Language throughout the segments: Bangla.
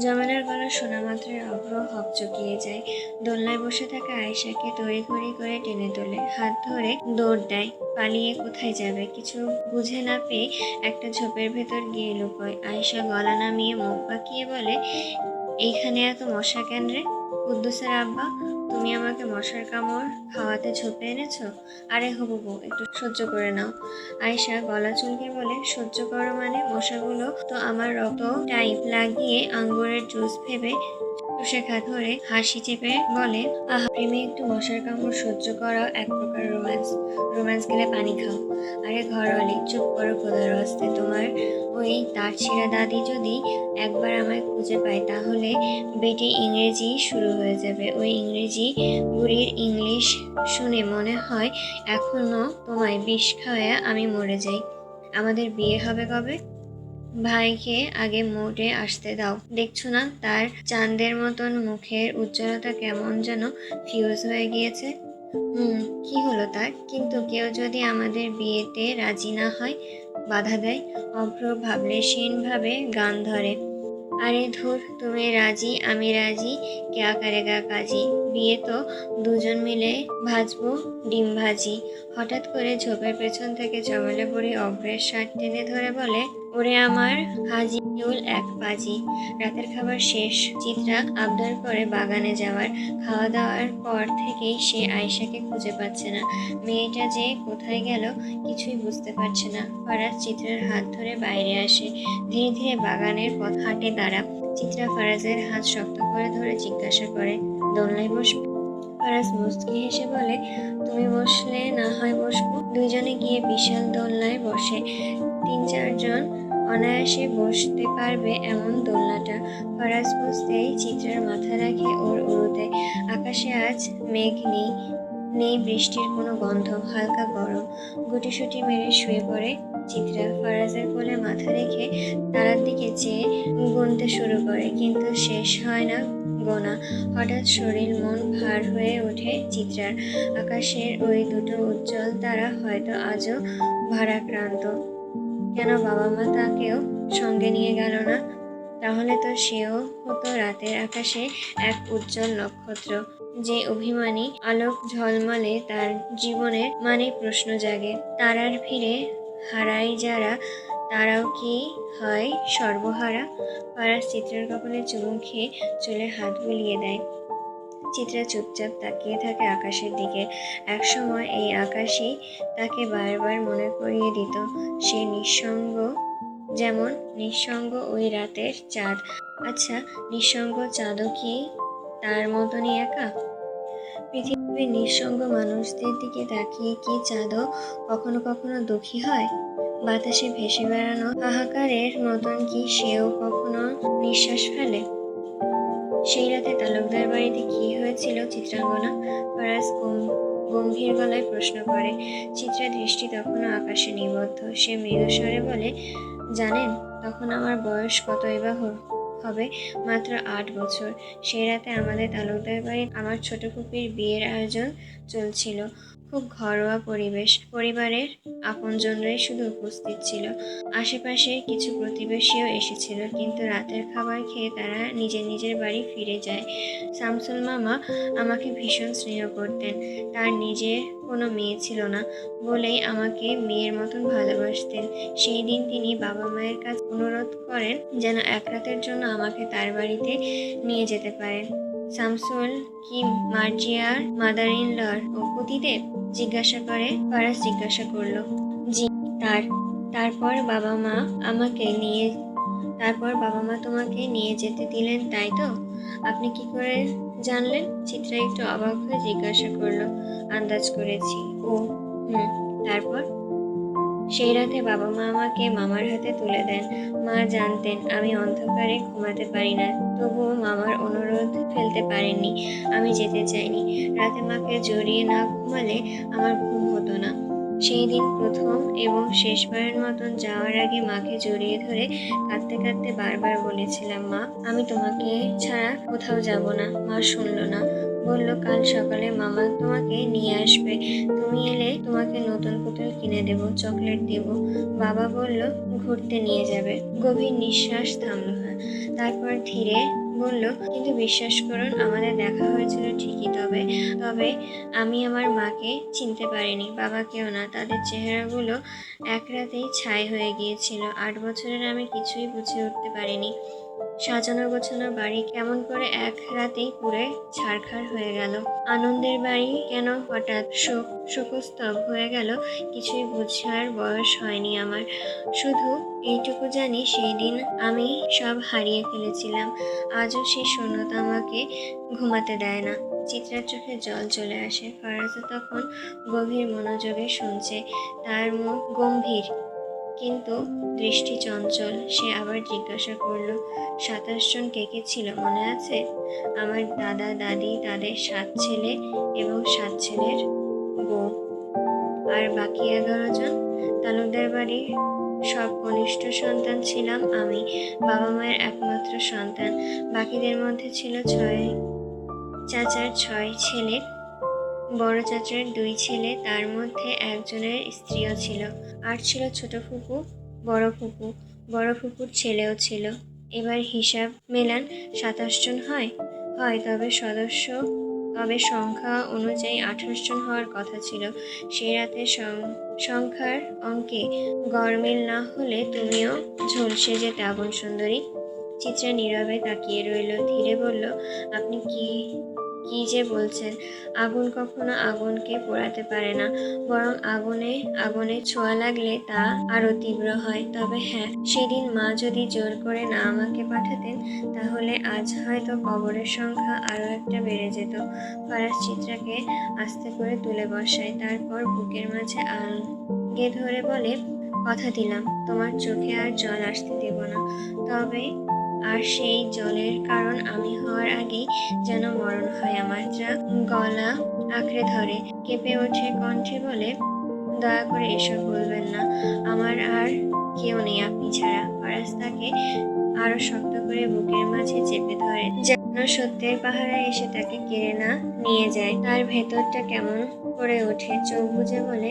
জমেলার গলা শোনা মাত্রই অভ্র হকচকিয়ে যায়। দোলনায় বসে থাকা আয়েশাকে তড়িঘড়ি করে টেনে তোলে, হাত ধরে দৌড় দেয়। পালিয়ে কোথায় যাবে কিছু বুঝে না পেয়ে একটা ঝোপের ভেতর গিয়ে লুকোয়। আয়েশা গলা নামিয়ে মুখ বাঁকিয়ে বলে, এইখানে এত মশা কেন রে? কুদ্দুসের আব্বা, তুমি আমাকে মশার কামড় খাওয়াতে ঝোপে এনেছো? আরে হবু বউ, একটু সহ্য করে নাও। আয়েশা গলা চুলকে বলে, সহ্য করো মানে? মশাগুলো তো আমার রক্ত টাইপ লাগিয়ে আঙ্গুরের জুস ভেবে সুশেখা ধরে হাসি চেপে বলে, আহা, প্রেমে একটু মশার কামড় সহ্য করাও এক প্রকার রোম্যান্স। রোম্যান্স গেলে পানি খাও। আরে ঘরওয়ালি, চুপ করো খোদার হস্তে। তোমার ওই তার ছিঁড়া দাদি যদি একবার আমায় খুঁজে পায় তাহলে বেটে ইংরেজি শুরু হয়ে যাবে। ওই ইংরেজি বুড়ির ইংলিশ শুনে মনে হয় এখনো তোমায় বিষ খাওয়ায় আমি মরে যাই। আমাদের বিয়ে হবে কবে? ভাইকে আগে মোড়ে আসতে দাও। দেখছো না তার চাঁদের মতন মুখের উজ্জ্বলতা কেমন যেন ফিউজ হয়ে গিয়েছে। কি হলো তার? কিন্তু কেউ যদি আমাদের বিয়েতে রাজি না হয়, বাধা দেয়? অভ্র ভাবলেশীন ভাবে গান ধরে, আরে ধুর, তুমি রাজি আমি রাজি, ক্যা করেগা কাজী। বিয়ে তো দুজন মিলে ভাজবো ডিম ভাজি। হঠাৎ করে ঝোপের পেছন থেকে জমেলা বুড়ি অভ্রের শার্ট টেনে ধরে বলে, ওরে আমার হাজিউল এক পাজি। রাতের খাবার শেষ। চিত্রা আবদার করে বাগানে যাওয়ার। খাওয়া দাওয়ার পর থেকেই সে আয়েশাকে খুঁজে পাচ্ছে না। মেয়েটা যে কোথায় গেল কিছুই বুঝতে পারছে না। ফারাজ চিত্রার হাত ধরে বাইরে আসে। ধীরে ধীরে বাগানের পথ হাঁটে তারা। চিত্রা ফারাজের হাত শক্ত করে ধরে জিজ্ঞাসা করে, দোলনায় বসবে? ফারাজ মুচকি হেসে বলে, তুমি বসলে না হয় বসবো। দুইজনে গিয়ে বিশাল দোলনায় বসে। 3-4 জন অনায়াসে বসতে পারবে এমন দোলনাটা। ফারাজ বসতেই চিত্রার মাথা রাখে ওর উরুতে। আকাশে আজ মেঘ নেই, নেই বৃষ্টির কোনো গন্ধ, হালকা গরম। গুটিসুটি মেরে শুয়ে পড়ে চিত্রা। ফারাজের কোলে মাথা রেখে তারার দিকে চেয়ে গুনতে শুরু করে, কিন্তু শেষ হয় না গোনা। হঠাৎ শরীর মন ভার হয়ে ওঠে চিত্রার। আকাশের ওই দুটো উজ্জ্বল তারা হয়তো আজও ভারাক্রান্ত। কেন বাবা মা তাকেও সঙ্গে নিয়ে গেল না? তাহলে তো সেও হতো রাতের আকাশে এক উজ্জ্বল নক্ষত্র। যে অভিমানী আলোক ঝলমলে তার জীবনের মানে প্রশ্ন জাগে। তারার ভিড়ে হারায় যারা, তারাও কি হয় সর্বহারা? পাড়ার চিত্রের কপালে চুমু খেয়ে চুলে হাত বুলিয়ে দেয়। চিত্রা চুপচাপ তাকিয়ে থাকে আকাশের দিকে। একসময় এই আকাশই তাকে বারবার মনে করিয়ে দিত সে নিঃসঙ্গ, যেমন নিঃসঙ্গ ওই রাতের চাঁদ। আচ্ছা, নিঃসঙ্গ চাঁদও কি তার মতনই একা? পৃথিবীর নিঃসঙ্গ মানুষদের দিকে তাকিয়ে কি চাঁদও কখনো কখনো দুঃখী হয়? বাতাসে ভেসে বেড়ানো হাহাকারের মতন কি সেও কখনো নিঃশ্বাস ফেলে? সেই রাতে তালুকদার বাড়িতে কি হয়েছিল চিত্রাঙ্গনা? ফারাজ গম্ভীর গলায় প্রশ্ন করে। চিত্রা দৃষ্টি তখনও আকাশে নিবদ্ধ। সে মৃদু স্বরে বলে, জানেন তখন আমার বয়স কতই বা হবে? মাত্র 8 বছর। সেই রাতে আমাদের তালুকদার বাড়িতে আমার ছোট ফুপির বিয়ের আয়োজন চলছিল। খুব ঘরোয়া পরিবেশ। পরিবারের আপনজনরাই শুধু উপস্থিত ছিল। আশেপাশের কিছু প্রতিবেশীও এসেছিল, কিন্তু রাতের খাবার খেয়ে তারা নিজের নিজের বাড়ি ফিরে যায়। শামসুল মামা আমাকে ভীষণ স্নেহ করতেন। তার নিজের কোনো মেয়ে ছিল না বলেই আমাকে মেয়ের মতন ভালোবাসতেন। সেই দিন তিনি বাবা মায়ের কাছে অনুরোধ করেন যেন এক রাতের জন্য আমাকে তার বাড়িতে নিয়ে যেতে পারেন। শামসুল কি মার্জিয়ার মাদার ইন লর পতিদেব? জিজ্ঞাসা করে ফারাজ জিজ্ঞাসা করলো। জি, তার তারপর বাবা মা আমাকে নিয়ে তারপর বাবা মা তোমাকে নিয়ে যেতে দিলেন, তাই তো? আপনি কি করে জানলেন? চিত্রা একটু অবাক হয়ে জিজ্ঞাসা করলো। আন্দাজ করেছি। ও তারপর? সেই রাতে বাবা মা আমাকে মামার হাতে তুলে দেন। মা জানতেন আমি অন্ধকারে ঘুমাতে পারি না, তবুও মামার অনুরোধ ফেলতে পারেননি। আমি যেতে চাইনি। রাতে মাকে জড়িয়ে না ঘুমালে আমার ঘুম হতো না। সেই দিন প্রথম এবং শেষবারের মতন যাওয়ার আগে মাকে জড়িয়ে ধরে কাঁদতে কাঁদতে বারবার বলেছিলাম, মা আমি তোমাকে ছাড়া কোথাও যাব না। মা শুনল না, বলল কাল সকালে মামা তোমাকে নিয়ে আসবে, তুমি এলে তোমাকে নতুন পুতুল কিনে দেব, চকলেট দেব। বাবা বলল ঘুরতে নিয়ে যাবে। গভীর নিঃশ্বাস থামলো। তারপর ধীরে বলল, কিন্তু বিশ্বাস করুন আমাদের দেখা হয়েছিল ঠিকই, তবে তবে আমি আমার মাকে চিনতে পারিনি, বাবাকেও না। তাদের চেহারাগুলো এক রাতেই ছাই হয়ে গিয়েছিল। 8 বছরের আমি কিছুই বুঝে উঠতে পারিনি। সাজানো গোছানো বাড়ি কেমন করে এক রাতেই পুড়ে ছারখার হয়ে গেল। আনন্দের বাড়ি কেন হঠাৎ শোকস্তব হয়ে গেল, কিছুই বোঝার বয়স হয়নি আমার। শুধু এইটুকু জানি সেই দিন আমি সব হারিয়ে ফেলেছিলাম। আজও সেই শূন্যতা আমাকে ঘুমাতে দেয় না। চিত্রার চোখে জল চলে আসে। ফারাজও তখন গভীর মনোযোগে শুনছে। তার মুখ গম্ভীর কিন্তু দৃষ্টি চঞ্চল। সে আবার জিজ্ঞাসা করল, 27 জন কে কে ছিল মনে আছে? আমার দাদা দাদি, তাদের 7 ছেলে এবং 7 ছেলের বউ, আর বাকি 11 জন। তালুকদার বাড়ির সব কনিষ্ঠ সন্তান ছিলাম আমি, বাবা মায়ের একমাত্র সন্তান। বাকিদের মধ্যে ছিল 6 চাচার 6 ছেলে, বড় চাচার 2 ছেলে, তার মধ্যে একজনের স্ত্রীও ছিল। আর ছিল ছোট ফুপু, বড় ফুপু, বড় ফুপুর ছেলেও ছিল। এবার হিসাব মেলান, 27 জন হয়। তবে সংখ্যা অনুযায়ী 28 জন হওয়ার কথা ছিল। সেই রাতে সংখ্যার অঙ্কে গরমিল না হলে তুমিও ঝলসে যেতে আগুন সুন্দরী। চিত্রা নীরবে তাকিয়ে রইল। ধীরে বলল, আপনি কি কি যে বলছেন? আগুন কখনো আগুনকে পোড়াতে পারে না, বরং আগুনে ছোঁয়া লাগলে তা আরো তীব্র হয়। তবে হ্যাঁ, সেদিন মা যদি জোর করে না আমাকে পাঠাতেন, তাহলে আজ হয়তো কবরের সংখ্যা আরো একটা বেড়ে যেত। ফারাজ চিত্রাকে আস্তে করে তুলে বসায়, তারপর বুকের মাঝে আলগে ধরে বলে, কথা দিলাম তোমার চোখে আর জল আসতে দেব না। তবে আর সেই জলের কারণ আমি হওয়ার আগেই যেন মরণ হয় আমার। গলা আঁকড়ে ধরে, কেঁপে ওঠে কণ্ঠে বলে, দয়া করে এসব বলবেন না, আমার আর কেউ নেই আপনি ছাড়া। ফারাজ তাকে আরো শক্ত করে বুকের মাঝে চেপে ধরে, যেন সত্যের পাহারা এসে তাকে কেড়ে না নিয়ে যায়। তার ভেতরটা কেমন করে ওঠে। চোখ বুজে বলে,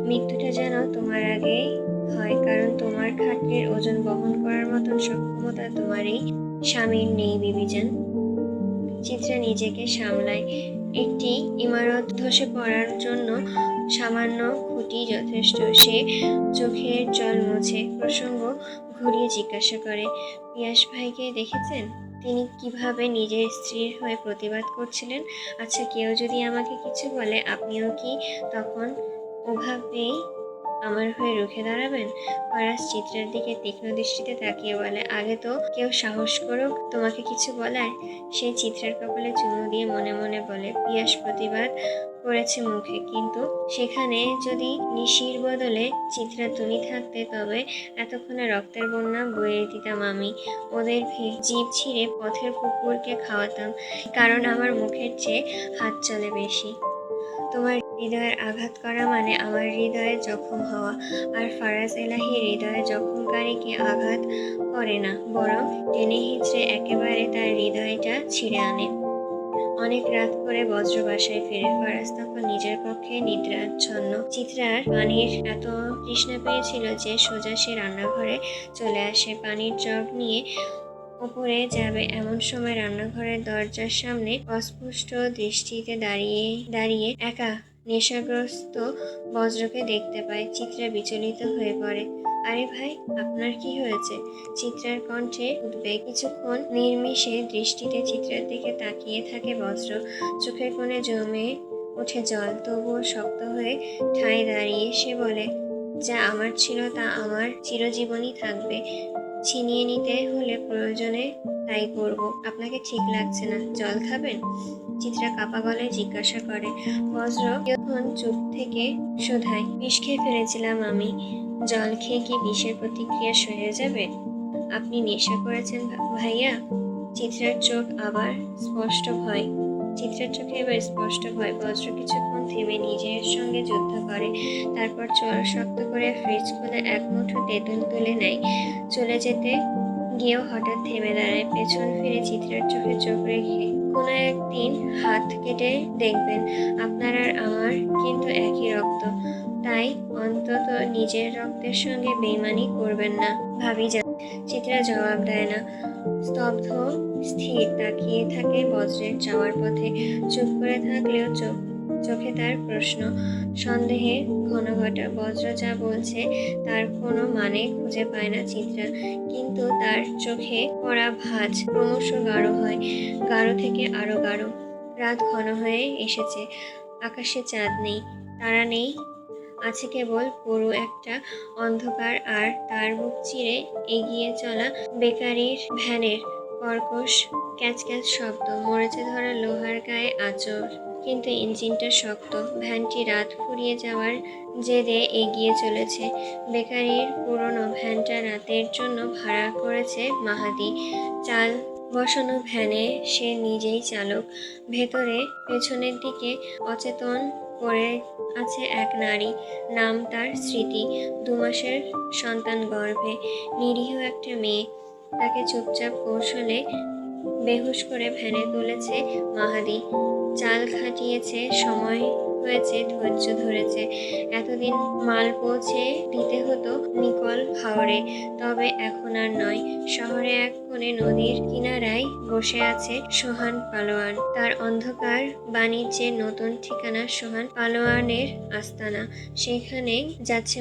মৃত্যুটা যেন তোমার আগেই হয়, কারণ তোমার খাটনির ওজন বহন করার মতন সক্ষমতা তোমার এই স্বামীর নেই বিবিজান। চিত্রা নিজেকে সামলায়। একটি ইমারত ধসে পড়ার জন্য সামান্য খুঁটি যথেষ্ট। সে চোখের জল মুছে প্রসঙ্গ ঘুরিয়ে জিজ্ঞাসা করে, পিয়াস ভাইকে দেখেছেন? তিনি কিভাবে নিজের স্ত্রীর হয়ে প্রতিবাদ করছিলেন? আচ্ছা, কেউ যদি আমাকে কিছু বলে, আপনিও কি তখন ওভাবেই আমার হয়ে রুখে দাঁড়াবেন? ফারাজ চিত্রার দিকে তীক্ষ্ণ দৃষ্টিতে তাকিয়ে বলে, আগে তো কেউ সাহস করুক তোমাকে কিছু বলার। সে চিত্রার কপালে চুমু দিয়ে মনে মনে বলে, পিয়াস প্রতিবাদ করেছে মুখে, কিন্তু সেখানে যদি নিশির বদলে চিত্রা তুমি থাকতে, তবে এতক্ষণে রক্তের বন্যা বয়ে দিতাম আমি। ওদের জিভ ছিঁড়ে পথের কুকুরকে খাওয়াতাম, কারণ আমার মুখের চেয়ে হাত চলে বেশি। তোমার হৃদয়ের আঘাত করা মানে আমার হৃদয়ে জখম হওয়া। আর ফারাজ এলাহি হৃদয়ে জখমকারীকে আঘাত করে না, বরং টেনে হিঁচড়ে একেবারে তার হৃদয়টা ছিঁড়ে আনে। অনেক রাত করে বজ্র বাসায় ফিরে। ফারাজ তখন নিজের কক্ষে নিদ্রাচ্ছন্ন। চিত্রার পানির এত তৃষ্ণা পেয়েছিল যে সোজা সে রান্নাঘরে চলে আসে। পানির জগ নিয়ে উপরে যাবে এমন সময় রান্নাঘরের দরজার সামনে অস্পষ্ট দৃষ্টিতে দাঁড়িয়ে একা নেশাগ্রস্ত বজ্রকে দেখতে পায়। চিত্রা বিচলিত হয়ে পড়ে। আরে ভাই, আপনার কি হয়েছে? চিত্রার কণ্ঠে উদ্বেগ। কিছুক্ষণ নির্মিষে দৃষ্টিতে চিত্রার দিকে তাকিয়ে থাকে বজ্র। চোখের কোণে জমে ওঠে জল, তবুও শক্ত হয়ে ঠাঁই দাঁড়িয়ে সে বলে, যা আমার ছিল তা আমার চিরজীবনই থাকবে। ছিনিয়ে নিতে হলে প্রয়োজনে তাই করব। আপনাকে ঠিক লাগছে না, জল খাবেন? চিত্রা কাপা গলায় জিজ্ঞাসা করে। বজ্র যখন চুপ থেকে শোধায়, বিষ খেয়ে ফেলেছিলাম আমি। জল খেয়ে কি বিষের প্রতিক্রিয়া সরে যাবে? আপনি নেশা করেছেন ভাইয়া? চিত্রার চোখে এবার স্পষ্ট ভয়। বজ্র কিছুক্ষণ থেমে নিজের সঙ্গে যুদ্ধ করে, তারপর চোয়াল শক্ত করে ফ্রিজ খুলে এক মুঠো তেঁতুল তুলে নেয়। চলে যেতে গিয়েও হঠাৎ থেমে দাঁড়ায়। পেছন ফিরে চিত্রার চোখে চোখ রেখে কোনো একদিন হাত কেটে দেখবেন আপনার আর আমার কিন্তু একই রক্ত, তাই অন্তত নিজের রক্তের সঙ্গে বেইমানি করবেন না ভাবি যা। চিত্রা জবাব দেয় না, স্তব্ধ স্থির তাকিয়ে থাকে বজ্রের যাওয়ার পথে। চুপ করে থাকলেও চোখে তার প্রশ্ন, সন্দেহে ঘনঘটা। বজ্র যা বলছে তার কোনো মানে খুঁজে পায় না চিত্রা, কিন্তু তার চোখে পড়া ভাঁজ ক্রমশ গাঢ় হয়, গাঢ় থেকে আরো গাঢ়। রাত ঘন হয়ে এসেছে, আকাশে চাঁদ নেই, তারা নেই, আছে কেবল পুরো একটা অন্ধকার, আর তার বুক চিরে এগিয়ে চলা বেকারির ভ্যানের কর্কশ ক্যাচ ক্যাচ শব্দ, মরেচে ধরা লোহার গায়ে আঁচড়, কিন্তু ইঞ্জিনটা শক্ত। ভ্যানটি রাত ফুরিয়ে যাওয়ার জেদে এগিয়ে চলেছে। বেকারির পুরনো ভ্যানটা রাতের জন্য ভাড়া করেছে মাহাদি। চাল বসানো ভ্যানে সে নিজেই চালক। ভেতরে পেছনের দিকে অচেতন পড়ে আছে এক নারী, নাম তার স্মৃতি, 2 মাসের সন্তান গর্ভে, নিরীহ একটা মেয়ে। তাকে চুপচাপ কৌশলে বেহুশ করে ভ্যানে তুলেছে মাহাদি। চাল খাটিয়েছে, সময় হয়েছে, ধৈর্য ধরেছে। এতদিন মাল পৌঁছে দিতে হতো নিকল হাওরে, তবে এখন আর নয়। শহরে এক কোণে নদীর কিনারায় বসে আছে সোহান পালোয়ান, তার অন্ধকার বাণিজ্যের নতুন ঠিকানা সোহান পালোয়ানের আস্তানা। সেখানে যাচ্ছে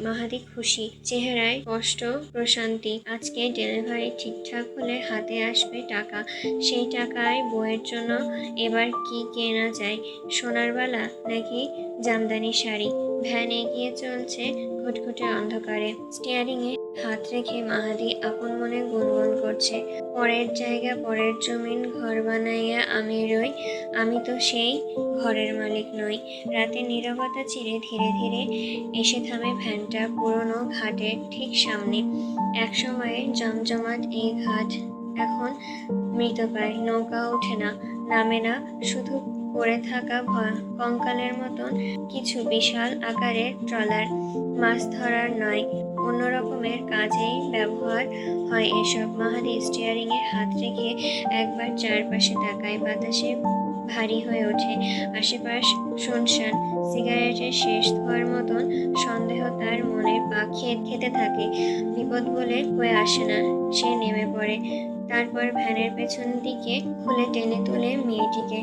মাহাদি খুশি, চেহারায় স্পষ্ট প্রশান্তি। আজকে ডেলিভারি ঠিকঠাক হলে হাতে আসবে টাকা, সেই টাকায় বইয়ের জন্য এবার কি কেনা যায়, সোনার বালা নাকি জামদানি শাড়ি। ভ্যান এগিয়ে চলছে ঘুটঘুটে অন্ধকারে। স্টিয়ারিংয়ে হাত রেখে মাহাদি আপন মনে গুনগুন করছে, পরের জায়গা পরের জমিন ঘর বানাইয়া আমি রই, আমি তো সেই ঘরের মালিক নই। রাতের নীরবতা চিরে ধীরে ধীরে এসে থামে ভ্যানটা পুরনো ঘাটের ঠিক সামনে। এক সময়ে জমজমাট এই ঘাট এখন মৃতপ্রায়। নৌকা ওঠে না, নামে না, শুধু পড়ে থাকা কঙ্কালের মতন কিছু বিশাল আকারের ট্রলার। মাছ ধরার নয়, অন্য রকমের কাজেই ব্যবহার হয় এসব। মাহাদি স্টিয়ারিংয়ে হাত রেখে একবার চারপাশে তাকায়, বাতাসে ভারী হয়ে ওঠে, আশেপাশ শুনশান। সিগারেটের শেষ ধোয়ার মতন সন্দেহ তার মনের পাক খেতে থাকে। বিপদ বলে হয়ে আসে না, সে নেমে পড়ে। তারপর ভ্যানের পেছন দিকে খুলে টেনে তোলে মেয়েটিকে।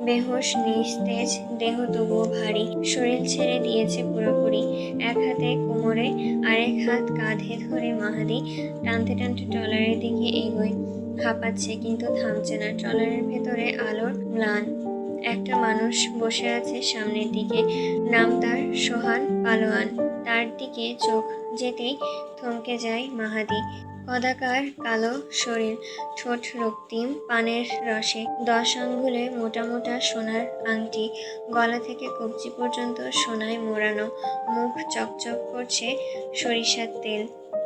বেহুশ নিস্তেজ দেহ, তবুও ভারী। শরীর ছেড়ে দিয়েছে পুরোপুরি। এক হাতে কোমরে, আরেক হাত কাঁধে ধরে মাহাদি টানতে টানতে ট্রলারের দিকে এগোয়। হাঁপাচ্ছে কিন্তু থামছে না। ট্রলারের ভেতরে আলোর ম্লান একটা মানুষ বসে আছে সামনের দিকে, নাম তার সোহান পালোয়ান। তার দিকে চোখ যেতেই থমকে যায় মাহাদি। কদাকার কালো শরীর, ঠোঁট রক্তিম পানের রসে, 10 আঙ্গুলে মোটা মোটা সোনার আংটি, গলা থেকে কবজি পর্যন্ত সোনায় মোড়ানো, মুখ চকচক করছে সরিষার তেল,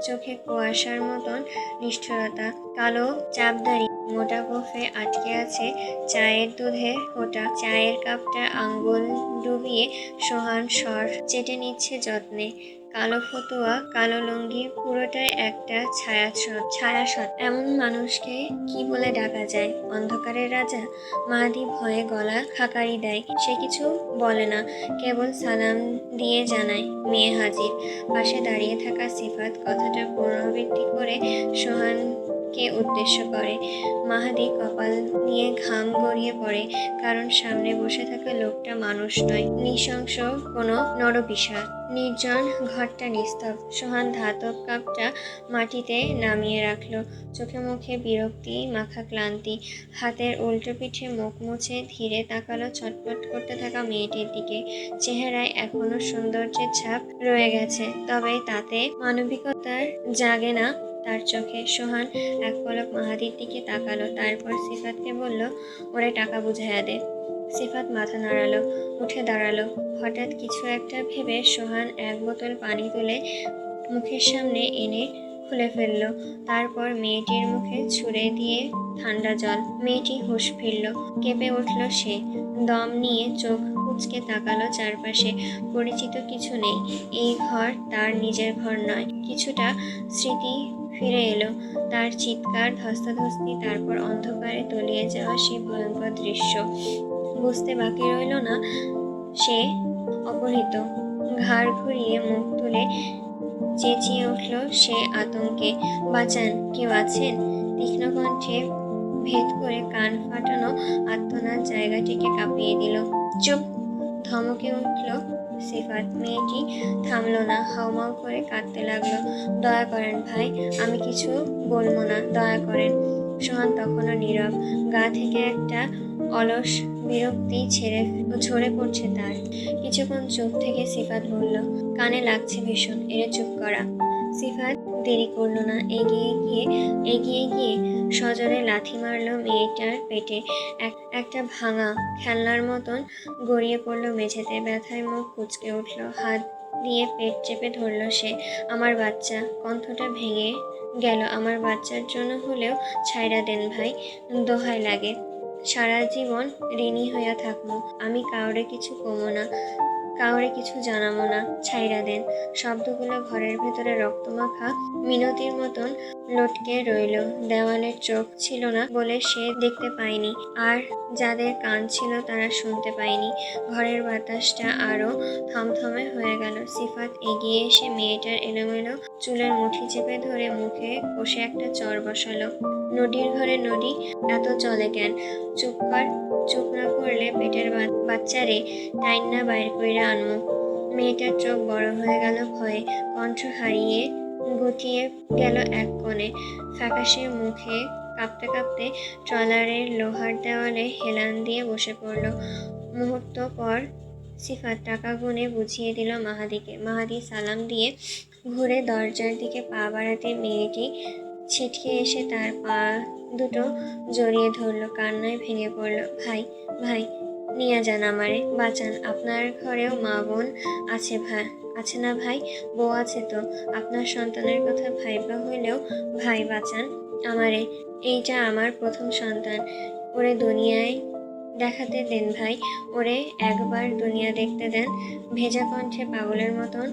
চোখে কুয়াশার মতন নিষ্ঠুরতা, কালো চাপদাড়ি, মোটা গোফে আটকে আছে চায়ের দুধের ফোঁটা। চায়ের কাপটা আঙ্গুল ডুবিয়ে সোহান সর চেটে নিচ্ছে যত্নে। কালো ফতুয়া, কালো লুঙ্গি, পুরোটাই একটা ছায়াছট। এমন মানুষকে কি বলে ডাকা যায়? অন্ধকারের রাজা? মাহাদি ভয়ে গলা খাকারি দেয়। সে কিছু বলে না, কেবল সালাম দিয়ে জানায় মেয়ে হাজির। পাশে দাঁড়িয়ে থাকা সিফাত কথাটা পুনরাবৃত্তি করে সোহানকে উদ্দেশ্য করে। মাহাদি কপাল নিয়ে ঘাম গড়িয়ে পড়ে, কারণ সামনে বসে থাকা লোকটা মানুষ নয়, নৃশংস কোনো নরপিশাচ। নির্জন ঘরটা নিস্তব্ধ। সোহান ধাতব কাপটা মাটিতে নামিয়ে রাখলো, চোখে মুখে বিরক্তি মাখা ক্লান্তি। হাতের উল্টো পিঠে মুখ মুছে ধীরে তাকালো ছটফট করতে থাকা মেয়েটির দিকে। চেহারায় এখনো সৌন্দর্যের ছাপ রয়ে গেছে, তবে তাতে মানবিকতার জাগে না তার চোখে। সোহান এক পলক মাহাদির দিকে তাকালো, তারপর সিফাতকে বলল, ওরে টাকা বুঝাইয়া দে। সিফাত মাথা নাড়ালো, উঠে দাঁড়ালো। হঠাৎ কিছু একটা ভেবে সোহান এক বোতল পানি তুলে মুখের সামনে এনে খুলে ফেলল, তারপর মেয়েটির মুখে ছুঁড়ে দিয়ে ঠান্ডা জল। মেয়েটি হুঁশ ফিরল, কেঁপে উঠল সে। দম নিয়ে চোখ কুঁচকে তাকালো চারপাশে। পরিচিত কিছু নেই। এই ঘর তার নিজের ঘর নয়। কিছুটা স্মৃতি ফিরে এলো। তার চিৎকার, ধস্তাধস্তি, তারপর অন্ধকারে তলিয়ে যাওয়া সেই ভয়ঙ্কর দৃশ্য। বুঝতে বাকি রইল না সে অপহৃত। ঘাড় ঘুরিয়ে মুখ তুলে চেঁচিয়ে উঠল সে আতঙ্কে, বাঁচান, কেউ আছেন? তীক্ষ্ণ কণ্ঠে ভেদ করে কান ফাটানো আর্তনাদ জায়গাটিকে কাঁপিয়ে দিল। চুপ! ধমকে উঠল সিফাত। মেয়েটি থামলো না, হাউমাউ করে কাঁদতে লাগলো। দয়া করেন ভাই, আমি কিছু বলবো না, দয়া করেন। সোহান তখনও নীরব। গা থেকে একটা অলস বিরক্তি ঝরে পড়ছে তার। কিছুক্ষণ চুপ থেকে সিফাত বলল, কানে লাগছে ভীষণ, এরে চুপ করা। সিফাত দেরি করলো না, এগিয়ে গিয়ে সজোরে লাথি মারল মেয়েটার পেটে। একটা ভাঙা খেলনার মতন গড়িয়ে পড়লো মেঝেতে। ব্যথায় মুখ কুঁচকে উঠল। হাত দিয়ে পেট চেপে ধরল সে। আমার বাচ্চা! কণ্ঠটা ভেঙে গেল। আমার বাচ্চার জন্য হলেও ছাইড়া দেন ভাই, দোহাই লাগে। সারা জীবন ঋণী হইয়া থাকবো। আমি কাউরে কিছু কমো না, কাউরে কিছু জানাবো না, ছাইড়া দেন। শব্দগুলো ঘরের ভেতরে রক্তমাখা মিনতির মতন লটকে রইল। দেওয়ালের চোখ ছিল না বলে সে দেখতে পায়নি, আর যাদের কান ছিল তারা শুনতে পায়নি। ঘরের বাতাসটা আরো থমথমে হয়ে গেল। সিফাত এগিয়ে এসে মেয়েটার এলোমেলো চুলের মুঠি চেপে ধরে মুখে কষে একটা চর বসালো। নদীর ঘরে নদী, এত চলে কেন? চুপ কর, চুপ না করলে পেটের বাচ্চারে টাইন্না বাইর কইরা আনমু। মেয়েটার চোখ বড় হয়ে গেল ভয়ে, কণ্ঠ হারিয়ে গুটিয়ে গেল এক কোণে। ফ্যাকাশে মুখে কাঁপতে কাঁপতে ট্রলারের লোহার দেওয়ালে হেলান দিয়ে বসে পড়ল। মুহূর্ত পর সিফাত টাকা গুনে বুঝিয়ে দিল মাহাদিকে। মাহাদি সালাম দিয়ে ঘুরে দরজার দিকে পা বাড়াতে মেয়েটি ছিটকে এসে তার পা দুটো জড়িয়ে ধরল। কান্নায় ভেঙে পড়ল। ভাই, ভাই, নিয়ে যান আমারে, বাঁচান। আপনার ঘরেও মা বোন আছে আছে না ভাই? বউ আছে তো? আপনার সন্তানের কথা ভাইবা হইলেও ভাই বাঁচান আমারে। এইটা আমার প্রথম সন্তান, ওরে দুনিয়ায় দেখাতে দেন ভাই, ওরে একবার দুনিয়া দেখতে দেন। ভেজা কণ্ঠে পাগলের মতন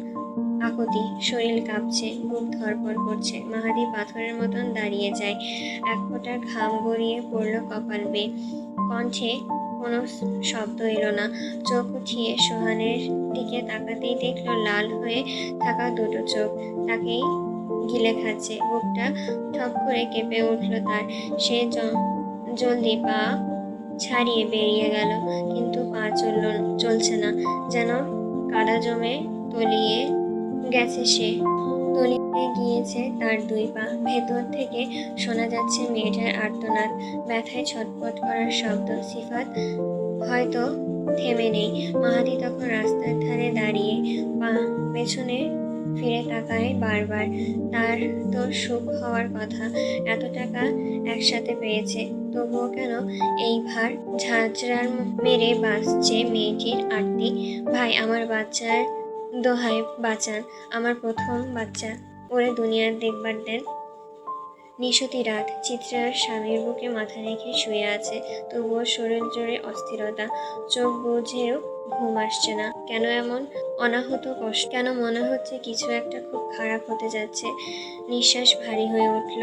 আকুতি, শরীর কাঁপছে, বুক ধড়ফড় করছে। মাহাদি পাথরের মতন দাঁড়িয়ে যায়। এক ফোঁটা ঘাম গড়িয়ে পড়ল কপাল বেয়ে। কণ্ঠে কোনো শব্দ এলো না। চোখ উঠিয়ে সোহানের দিকে তাকাতেই দেখল লাল হয়ে থাকা দুটো চোখ তাকেই গিলে খাচ্ছে। বুকটা ঠক করে কেঁপে উঠল তার। সে জলদি পা ছাড়িয়ে বেরিয়ে গেল, কিন্তু পা চলছে না, যেন কাদা জমে তলিয়ে গেছে সে। তলিয়ে গিয়েছে তার দুই পা। ভেতর থেকে শোনা যাচ্ছে মেয়েটার আর্তনাদ, ব্যথায় ছটফট করার শব্দ। সিফাত হয়তো থেমে নেই। মাহাদি তখন রাস্তার ধারে দাঁড়িয়ে পেছনে ফিরে তাকায় বারবার। তার তো সুখ হওয়ার কথা, এত টাকা একসাথে পেয়েছে, তবুও কেন এই ভার? ঝাঁঝরার মেরে বাঁচছে মেয়েটির আরতি। ভাই, আমার বাচ্চার দোহাই, বাঁচান, আমার প্রথম বাচ্চা, ওরে দুনিয়ার দেখবার দেন। নিশতি রাত। চিত্রার স্বামীর বুকে মাথা রেখে শুয়ে আছে, তবুও শরীর জোরে অস্থিরতা। চোখ বুঝেও ঘুম আসছে না। কেন এমন অনাহত কষ্ট? কেন মনে হচ্ছে কিছু একটা খুব খারাপ হতে যাচ্ছে? নিঃশ্বাস ভারী হয়ে উঠল।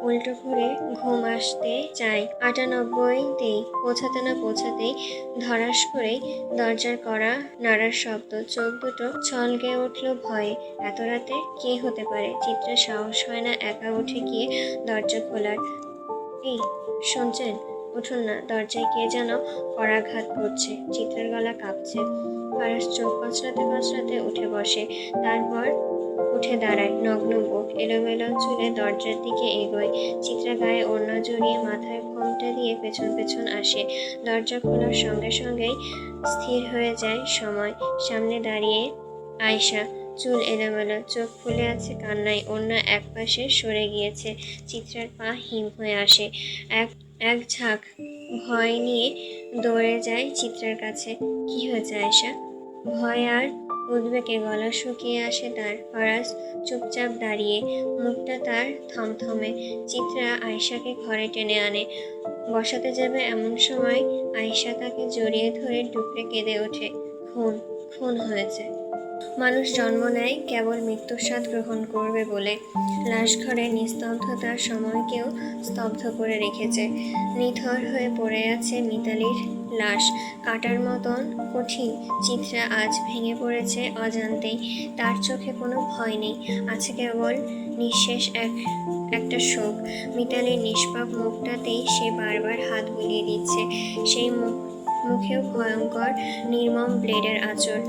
উল্টো ঘুরে ঘুম আসতে চায়। ৯৮তেই পৌঁছাতে না পৌঁছাতেই ধরাস করেই দরজার কড়া নাড়ার শব্দ। চোখ দুটো ছলকে উঠল ভয়ে। এত রাতে কে হতে পারে? চিত্রার সাহস হয় না একা উঠে গিয়ে দরজা খোলার। এই, শুনছেন? উঠুন না, দরজায় কে যেন করাঘাত করছে। চিত্রার গলা কাঁপছে। ফারাস চোখ কচলাতে উঠে বসে, তারপর উঠে দাঁড়ায়। নগ্ন বুক, এলোমেলো চুলে দরজার দিকে এগোয়। চিত্রা গায়ে ওড়না জড়িয়ে মাথায় ঘোমটা দিয়ে পেছন পেছন আসে। দরজা খোলার সঙ্গে সঙ্গেই স্থির হয়ে যায় সময়। সামনে দাঁড়িয়ে আয়শা, চুল এলোমেলো, চোখ ফুলে আছে কান্নায়। ওড়না একপাশে সরে গিয়েছে। চিত্রার পা হিম হয়ে আসে। এক ঝাঁক ভয় নিয়ে দৌড়ে যায় চিত্রার কাছে। কি হয়েছে আয়শা? ভয় আর উদ্বেগে গলা শুকিয়ে আসে তার। ফারাজ চুপচাপ দাঁড়িয়ে, মুখটা তার থমথমে। চিত্রা আয়শাকে ঘরে টেনে আনে। বসাতে যাবে এমন সময় আয়শা তাকে জড়িয়ে ধরে ডুকরে কেঁদে ওঠে। খুন, খুন হয়েছে। মানুষ জন্ম নেয় কেবল মৃত্যুর স্বাদ গ্রহণ করবে বলে। লাশঘরের নিস্তব্ধতার সময়কেও স্তব্ধ করে রেখেছে। নিথর হয়ে পড়ে আছে মিতালির লাশ, কাটার মতন কঠিন। চিত্রা আজ ভেঙে পড়েছে অজান্তেই। তার চোখে কোনো ভয় নেই, আছে কেবল নিঃশেষ একটা শোক। মিতালির নিষ্পাপ মুখটাতেই সে বারবার হাত বুলিয়ে দিচ্ছে, সেই মুখেও ভয়ঙ্কর নির্মম ব্লেডের আঁচড়।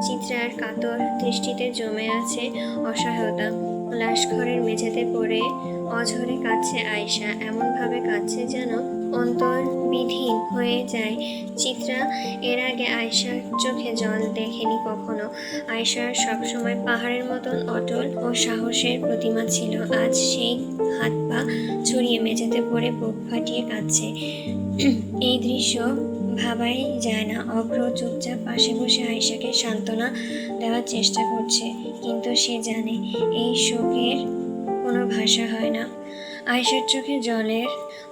চিত্রার কাতর দৃষ্টিতে জমে আছে অসহায়তা। লাশঘরের মেঝেতে পড়ে অঝরে কাঁদছে আয়েশা, এমনভাবে কাঁদছে যেন অন্তর্বিধীন হয়ে যায়। চিত্রা এর আগে আয়েশার চোখে জল দেখেনি কখনো। আয়েশার সবসময় পাহাড়ের মতন অটল ও সাহসের প্রতিমা ছিল, আজ সেই হাত পা ছড়িয়ে মেঝেতে পড়ে বুক ফাটিয়ে কাঁদছে। এই দৃশ্য ভাবাই যায় না। অভ্র চুপচাপ পাশে বসে আয়েশাকে সান্ত্বনা দেওয়ার চেষ্টা করছে, কিন্তু সে জানে এই শোকের কোনো ভাষা হয় না। আয়েশার চোখে জলের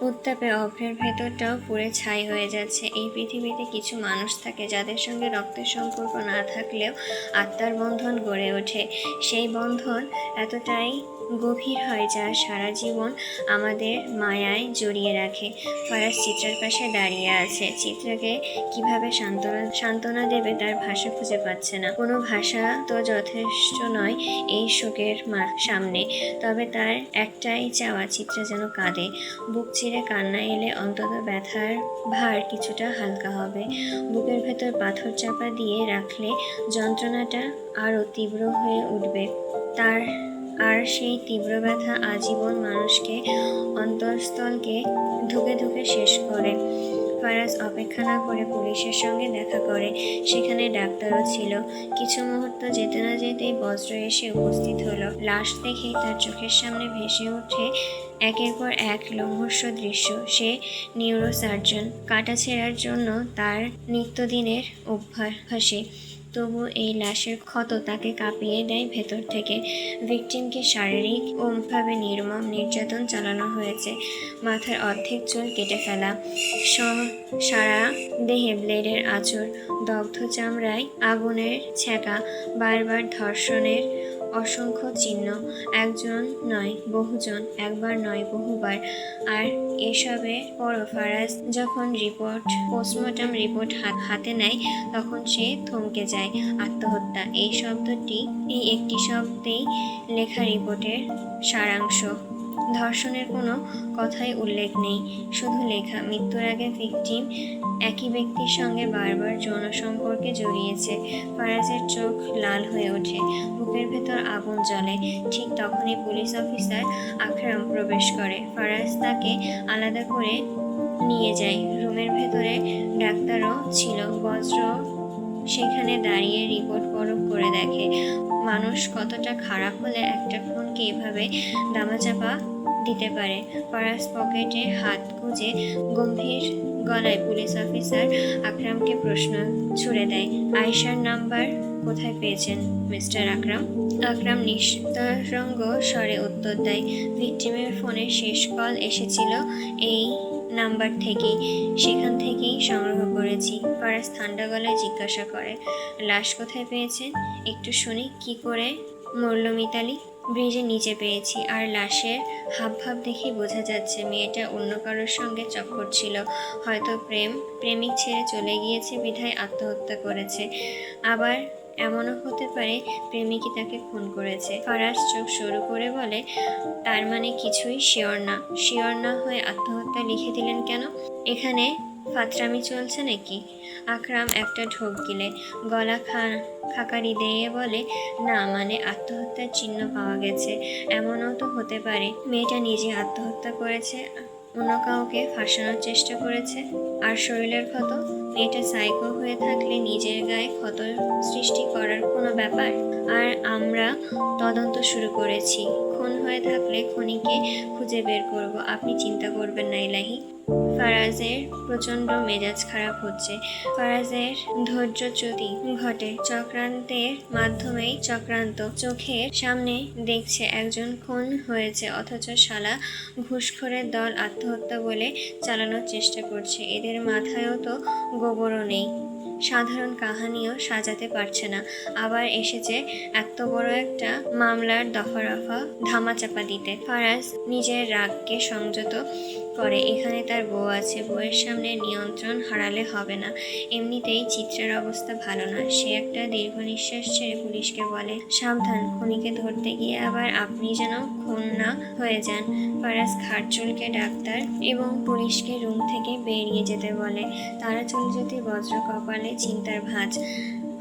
উত্তাপে অভ্রের ভেতরটাও পুড়ে ছাই হয়ে যাচ্ছে। এই পৃথিবীতে কিছু মানুষ থাকে যাদের সঙ্গে রক্তের সম্পর্ক না থাকলেও আত্মার বন্ধন গড়ে ওঠে। সেই বন্ধন এতটাই গভীর হয় যা সারা জীবন আমাদের মায়ায় জড়িয়ে রাখে। ফরাজ চিত্রার পাশে দাঁড়িয়ে আছে। চিত্রাকে কিভাবে সান্ত্বনা দেবে তার ভাষা খুঁজে পাচ্ছে না। কোনো ভাষা তো যথেষ্ট নয় এই শোকের সামনে। তবে তার একটাই চাওয়া, চিত্রা যেন কাঁদে। বুক চিরে কান্না এলে অন্তত ব্যথার ভার কিছুটা হালকা হবে। বুকের ভেতর পাথর চাপা দিয়ে রাখলে যন্ত্রণাটা আরও তীব্র হয়ে উঠবে। আর সেই তীব্র ব্যথা আজীবন মানুষকে অন্তঃস্থলকে ধুকে ধুকে শেষ করে। ফারাজ অপেক্ষা না করে পুলিশের সঙ্গে দেখা করে। সেখানে ডাক্তারও ছিল। কিছু মুহূর্ত যেতে না যেতেই বজ্র এসে উপস্থিত হলো। লাশ দেখেই তার চোখের সামনে ভেসে ওঠে একের পর এক লোমহর্ষ দৃশ্য। সে নিউরোসার্জন, কাটা ছেঁড়ার জন্য তার নিত্যদিনের অভ্যাসে। তবু এই লাশের ক্ষত তাকে কাঁপিয়ে দেয় ভেতর থেকে। ভিকটিমকে শারীরিক ওভাবে নির্মম নির্যাতন চালানো হয়েছে। মাথার অর্ধেক চুল কেটে ফেলা, সারা দেহে ব্লেডের আঁচড়, দগ্ধ চামড়ায় আগুনের ছ্যাঁকা, বারবার ধর্ষণের অসংখ্য চিহ্ন। একজন নয় বহুজন, একবার নয় বহুবার। আর এসবের পরও ফারাজ যখন পোস্টমর্টম রিপোর্ট হাতে নেয় তখন সে থমকে যায়। আত্মহত্যা এই শব্দটি এই একটি শব্দেই লেখা রিপোর্টের সারাংশ। ধর্ষণের কোনো কথাই উল্লেখ নেই, শুধু লেখা মৃত্যুর আগে ভিকটিম একই ব্যক্তির সঙ্গে বারবার যৌন সম্পর্কে জড়িয়েছে। ফারাজের চোখ লাল হয়ে ওঠে, বুকের ভেতর আগুন জ্বলে। ঠিক তখনই পুলিশ অফিসার আকরাম প্রবেশ করে। ফারাজ তাকে আলাদা করে নিয়ে যায়। রুমের ভেতরে ডাক্তারও ছিল। বজ্র সেখানে দাঁড়িয়ে রিপোর্ট পরখ করে দেখে মানুষ কতটা খারাপ হলে একটা খুনকে এভাবে দামাচাপা দিতে পারে। ফারাজ পকেটে হাত গুজে গম্ভীর গলায় পুলিশ অফিসার আকরামকে প্রশ্ন ছুড়ে দেয়, আয়েশার নাম্বার কোথায় পেয়েছেন মিস্টার আকরাম? আকরাম নিস্তরঙ্গ স্বরে উত্তর দেয়, ভিকটিমের ফোনে শেষ কল এসেছিল এই নাম্বার থেকেই, সেখান থেকেই সংগ্রহ করেছি। ফারাজ ঠান্ডা গলায় জিজ্ঞাসা করে, লাশ কোথায় পেয়েছেন? একটু শুনি, কি করে মরল মিতালি? ব্রিজের নিচে পেয়েছি। আর লাশের হাবভাব দেখে বোঝা যাচ্ছে মেয়েটা অন্য কারোর সঙ্গে চক্কর ছিল। হয়তো প্রেমিক ছেড়ে চলে গিয়েছে বিধায় আত্মহত্যা করেছে। আবার এমনও হতে পারে প্রেমিকই তাকে খুন করেছে। ফারাজ চোখ সরু করে বলে, তার মানে কিছুই শিওর না হয়ে আত্মহত্যা লিখে দিলেন কেন? এখানে ফাতরামি চলছে নাকি? আকরাম একটা ঢোক গিলে গলা খাকারি দিয়ে বলে, না মানে আত্মহত্যার চিহ্ন পাওয়া গেছে। এমনও তো হতে পারে মেয়েটা নিজে আত্মহত্যা করেছে, অন্য কাউকে ফাঁসানোর চেষ্টা করেছে। আর শরীরের ক্ষত, মেয়েটা সাইকো হয়ে থাকলে নিজের গায়ে ক্ষত সৃষ্টি করার কোনো ব্যাপার? আর আমরা তদন্ত শুরু করেছি, খুন হয়ে থাকলে খুনিকে খুঁজে বের করব, আপনি চিন্তা করবেন না ইলাহি। ফারাজের প্রচণ্ড মেজাজ খারাপ হচ্ছে। ফারাজের ধৈর্যচ্যুতি ঘটে। চক্রান্তের মাধ্যমেই চক্রান্ত। চোখের সামনে দেখছে একজন খুন হয়েছে, অথচ শালা ঘুষখোরের দল আত্মহত্যা বলে চালানোর চেষ্টা করছে। এদের মাথায়ও তো গোবরও নেই। সাধারণ কাহিনীও সাজাতে পারছে না, আবার এসেছে এত বড় একটা মামলার দফারফা ধামাচাপা দিতে। ফারাজ নিজের রাগকে সংযত করে, এখানে তার বউ আছে, বউয়ের সামনে নিয়ন্ত্রণ হারালে হবে না। এমনিতেই চিত্রার অবস্থা ভালো না। সে একটা দীর্ঘ নিঃশ্বাস ছেড়ে পুলিশকে বলে, সাবধান, খুনিকে ধরতে গিয়ে আবার আপনি যেন খুন না হয়ে যান। ফারাজ খাট চুলকে ডাক্তার এবং পুলিশকে রুম থেকে বেরিয়ে যেতে বলে। তারা চলে যেতে বজ্র কপালে চিন্তার ভাঁজ।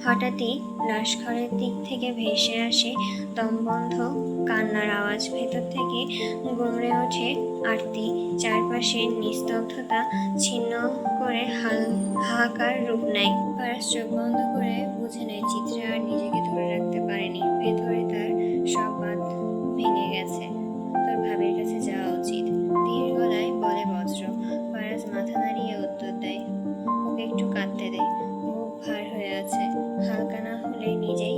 হঠাৎই লাশঘরের দিক থেকে ভেসে আসে দমবন্ধ কান্নার আওয়াজ। ভেতর থেকে গুমড়ে ওঠে আরতি। চারপাশের নিস্তব্ধতা ছিন্ন করে হাহাকার রূপ নেয়। ফারাজ চোখ বন্ধ করে বুঝে নেয় চিত্রা আর নিজেকে ধরে রাখতে পারেনি। ভেতরে তার সব বাঁধ ভেঙে গেছে। তোর ভাবির কাছে যাওয়া উচিত, ধীর গলায় বলে বজ্র। ফারাজ মাথা নাড়িয়ে উত্তর দেয়, ওকে একটু কাঁদতে দে, বুক ভার হয়ে আছে, হালকা না হলে নিজেই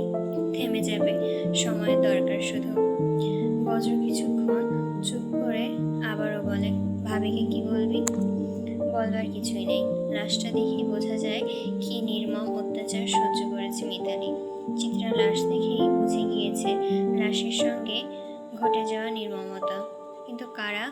থেমে যাবে, সময়ের দরকার শুধু। বজ্র কিছুক্ষণ চুপ করে আবারও বলে, ভাবিকে কি বলবি? বলবার কিছুই নেই, লাশটা দেখে বোঝা যায় কি নির্মম অত্যাচার সহ্য করেছে মিতালি। চিত্রা লাশ দেখেই বুঝে গিয়েছে লাশের সঙ্গে ঘটে যাওয়া নির্মমতা। কিন্তু কারা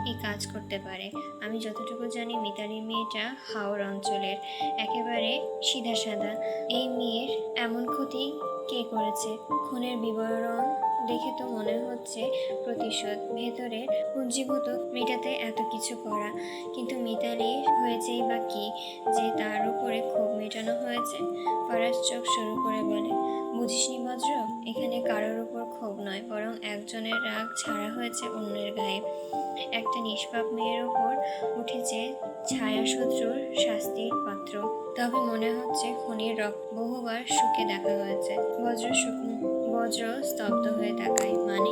এই কাজ করতে পারে? আমি যতটুকু জানি মিতালি মেয়েটা হাওড় অঞ্চলের, একেবারে সিধাসাদা। এই মেয়ের এমন ক্ষতি কে করেছে? খুনের বিবরণ দেখে তো মনে হচ্ছে প্রতিশোধ, ভেতরের উজ্জীবিত মেটাতে এত কিছু করা। কিন্তু মিতালি হয়েছেই বা কি যে তার উপরে ক্ষোভ মেটানো হয়েছে? ফারাজ চোখ শুরু করে বলে, বুঝিসনি বজ্র, এখানে কারোর উপর ক্ষোভ নয়, বরং একজনের রাগ ছাড়া হয়েছে অন্যের গায়ে। একটা নিষ্পাপ মেয়ের ওপর উঠেছে ছায়াশত্রুর শাস্তির পাত্র। তবে মনে হচ্ছে খুনির রক্ত বহুবার শুকে দেখা হয়েছে। বজ্র স্তব্ধ হয়ে তাকায়। মানে?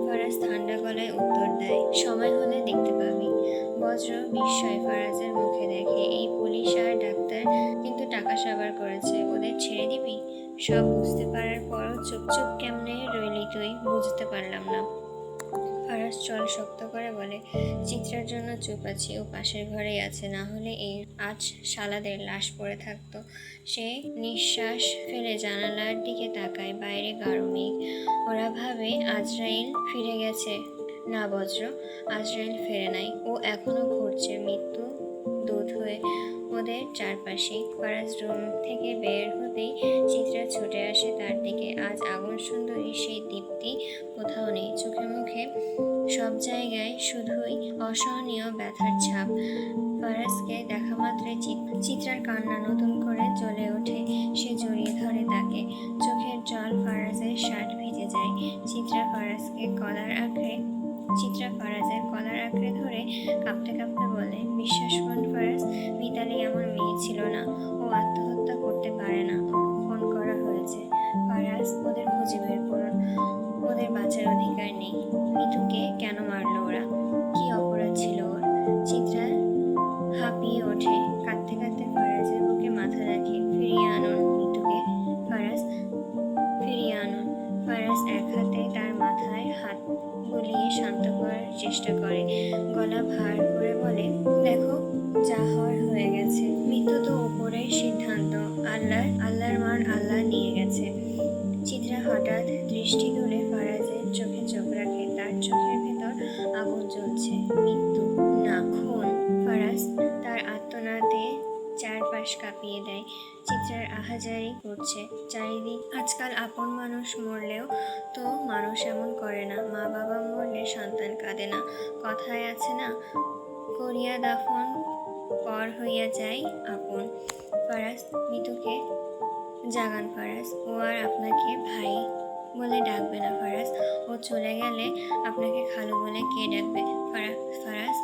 ফারাজ ঠান্ডা গলায় উত্তর দেয়, সময় হলে দেখতে পাবি। বজ্র বিস্ময় ফারাজের মুখে দেখে। এই পুলিশ আর ডাক্তার কিন্তু টাকা সাবার করেছে, ওদের ছেড়ে দিবি? সব বুঝতে পারার পরও চুপ চুপ কেমনে রইলি তুই? বুঝতে পারলাম না। ফারাজ চল শক্ত করে বলে, চিত্রার জন্য চুপ আছি, ও পাশের ঘরেই আছে, না হলে এই আজ শালাদের লাশ পড়ে থাকতো। সে নিঃশ্বাস ফেলে জানালার দিকে তাকায়, বাইরে গাঢ় মেঘ। ওরা ভাবে আজরাইল ফিরে গেছে। না বজ্র, আজরাইল ফেরে নাই, ও এখনো ঘুরছে মৃত্যু দূত হয়ে ওদের চারপাশে। ফারাজ রুম থেকে বের হতেই চিত্রা ছুটে আসে তার দিকে। আজ আগুন সুন্দরী সেই দীপ্তি কোথাও নেই, চোখে মুখে সব জায়গায় শুধুই অসহনীয় ব্যথার ছাপ। ফারাজকে দেখা মাত্রই চিত্রার কান্না নতুন করে জ্বলে ওঠে। সে জড়িয়ে ধরে তাকে, চোখের জল ফারাজের শার্ট ভিজে যায়। চিত্রা ফারাজের কলার আঁকড়ে ধরে কাঁপতে কাঁপতে বলে, বিশ্বাস করুন ফারাজ, মিতালি এমন মেয়ে ছিল না, ও আত্মহত্যা করতে পারে না, ওকে খুন করা হয়েছে। ফারাজ, ওদের খুঁজে বের করুন, ওদের বাঁচার অধিকার নেই। মিতুকে কেন মারলো ওরা? কি অপরাধ ছিল ওর? চিত্রা হাঁপিয়ে ওঠে, কাঁদতে কাঁদতে ফারাজের বুকে মাথা রাখে। ফিরিয়ে আনুন মিতুকে ফারাজ, ফিরিয়ে আনুন। ফারাজ এক হাতে তার মাথায় হাত বুলিয়ে শান্ত করার চেষ্টা করে, গলা ভার করে বলে, দেখো, যা হওয়ার হয়ে গেছে। মৃত্যু তো উপরের সিদ্ধান্ত, আল্লাহর মার আল্লাহ নিয়ে গেছে। চিত্রা হঠাৎ দৃষ্টি তুলে ফারাজের চোখে চোখ রাখে। তার চোখের ভেতর আগুন জ্বলছে। মৃত্যু না, খুন। ফারাজ তার আত্মনাদে চারপাশ কাঁপিয়ে দেয়। চিত্রার আহাজারি করছে চারিদিক। আজকাল আপন মানুষ মরলেও তো মানুষ এমন করে না, মা বাবা মরলে সন্তান কাঁদে না। কথায় আছে না, করিয়া দাফন পর হইয়া যায় আপন। ফারাজ, মিতুকে জাগান ফারাজ, ও আর আপনাকে ভাই বলে ডাকবে না ফারাজ, ও চলে গেলে আপনাকে খালু বলে কে ডাকবে? ফারাজ।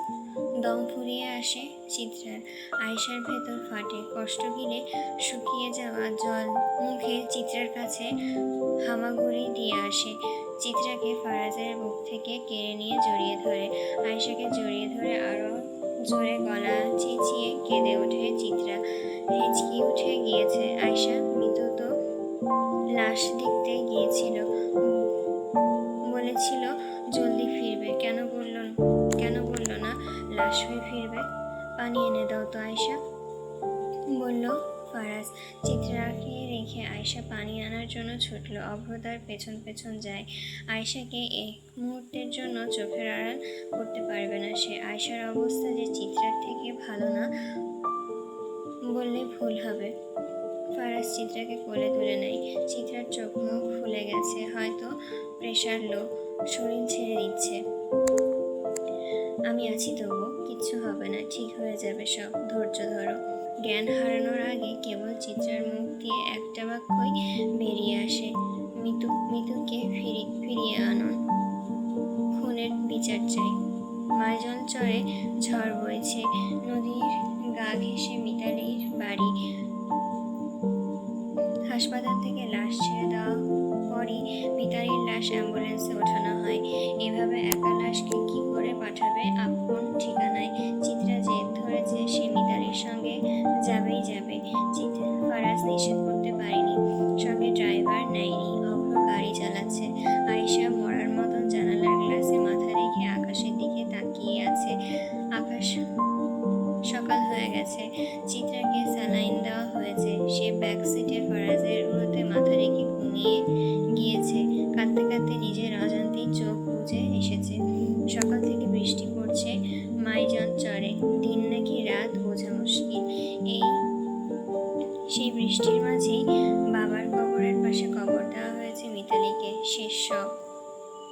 দম ফুরিয়ে আসে চিত্রার, আয়সার ভেতর ফাটে, কষ্ট গিলে শুকিয়ে যাওয়া জল মুখে চিত্রার কাছে হামাগুড়ি দিয়ে আসে। চিত্রাকে ফারাজের বুক থেকে কেড়ে নিয়ে জড়িয়ে ধরে। আয়সাকে জড়িয়ে ধরে আরো জোরে গলা চেঁচিয়ে কেঁদে ওঠে চিত্রা। হেঁচকি উঠে গিয়েছে। আয়সা, মৃত্যু তো লাশ দেখতে গিয়েছিল, বলেছিল জলদি ফিরবে, কেন বলল না লাশ হয়ে ফিরবে? পানি এনে দাও তো আয়সা, বলল ফারাজ। চিত্রাকে রেখে আয়শা পানি আনার জন্য ছুটল। অভ্রতার পেছন পেছন যায়। আয়শাকে এক মুহূর্তের জন্য চোখের আড়াল করতে পারবে না সে। আয়শার অবস্থা যে চিত্রার থেকে ভালো না বললে ভুল হবে। ফারাজ চিত্রাকে কোলে তুলে নেয়। চিত্রার চোখ মুখ ফুলে গেছে, হয়তো প্রেশার লো, শরীর ছেড়ে দিচ্ছে। আমি আছি তবু, কিচ্ছু হবে না, ঠিক হয়ে যাবে সব, ধৈর্য ধরো। জ্ঞান হারানোর আগে কেবল চিত্রার মুখ দিয়ে একটা বাক্যই বেরিয়ে আসে, মিতুকে ফিরিয়ে আনুন, খুনের বিচার চাই। মাইজল চরে ঝড় বইছে, নদীর গা ঘেঁষে মিতালির বাড়ি। হাসপাতাল থেকে লাশ ছেড়ে দেওয়া পরই মিতালির লাশ অ্যাম্বুলেন্সে ওঠানো হয়। এভাবে একা লাশকে কি করে পাঠাবে আপন ঠিকানায়? চিত্রা জেদ ধরেছে সে মিতালির সঙ্গে যাবেই যাবে। ফারাজ নিষেধ করতে পারেনি, সঙ্গে ড্রাইভার নেয়নি। অভ্র গাড়ি চালাচ্ছে। আয়েশা মরার মতন জানালার গ্লাসে মাথা রেখে আকাশের দিকে তাকিয়ে আছে। আকাশ সকাল হয়ে গেছে। চিত্রাকে স্যালাইন দেওয়া হয়েছে। সে ব্যাক সিটে ফারাজের উড়োতে মাথা রেখে ঘুমিয়ে গিয়েছে। কাঁদতে কাঁদতে নিজের অজান্তেই চোখ বুজে এসেছে। সকাল থেকে বৃষ্টি পড়ছে মাইজন চরে, দিন নাকি রাত বোঝা মুশকিল। সেই বৃষ্টির মাঝেই বাবার কবরের পাশে কবর দেওয়া হয়েছে মিতালিকে। শেষ সব।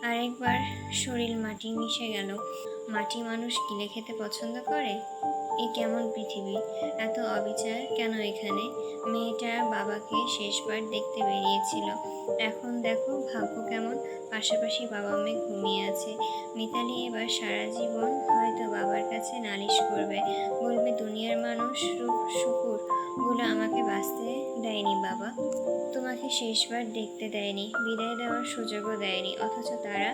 আরেকবার শরীর মাটি মিশে গেল। মাটি মানুষ গিলে খেতে পছন্দ করে? এ কেমন পৃথিবী, এত অবিচার কেন এখানে? মেয়েটা বাবাকে শেষবার দেখতে বেরিয়েছিল, এখন দেখো ভাগ্য কেমন, পাশাপাশি বাবা মেয়ে ঘুমিয়ে আছে। মিতালি এবার সারা জীবন হয়তো বাবার কাছে নালিশ করবে, বলবে দুনিয়ার মানুষ রূপ শুকুর গুলো আমাকে বাঁচতে দেয়নি বাবা, তোমাকে শেষবার দেখতে দেয়নি, বিদায় দেওয়ার সুযোগও দেয়নি, অথচ তারা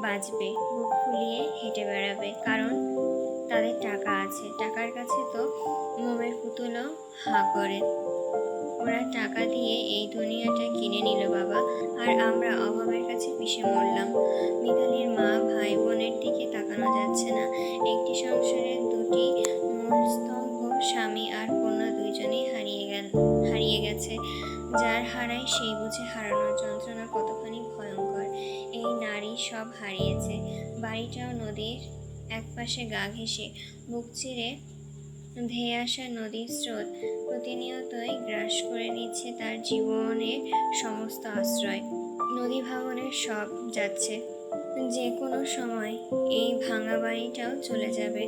বাঁচবে, বুক ফুলিয়ে হেঁটে বেড়াবে, কারণ তাদের টাকা আছে। টাকার কাছে তো মোমের পুতুলও হাঁ করে। ওরা টাকা দিয়ে এই দুনিয়াটা কিনে নিল বাবা, আর আমরা অভাবের কাছে পিষে মরলাম। মিতালির মা ভাই বোনের দিকে তাকানো যাচ্ছে না। একটি সংসারের দুটি মূল স্তম্ভ, স্বামী আর কন্যা দুইজনেই হারিয়ে গেছে। যার হারায় সেই বুঝে হারানোর যন্ত্রণা কতখানি ভয়ঙ্কর। এই নারী সব হারিয়েছে। বাড়িটাও নদীর একপাশে গা ঘেঁষে। বুক চিরে ধেয়ে আসা নদীর স্রোত প্রতিনিয়তই গ্রাস করে নিচ্ছে তার জীবনের সমস্ত আশ্রয়। নদী ভাঙনের সব যাচ্ছে, যে কোনো সময় এই ভাঙা বাড়িটাও চলে যাবে,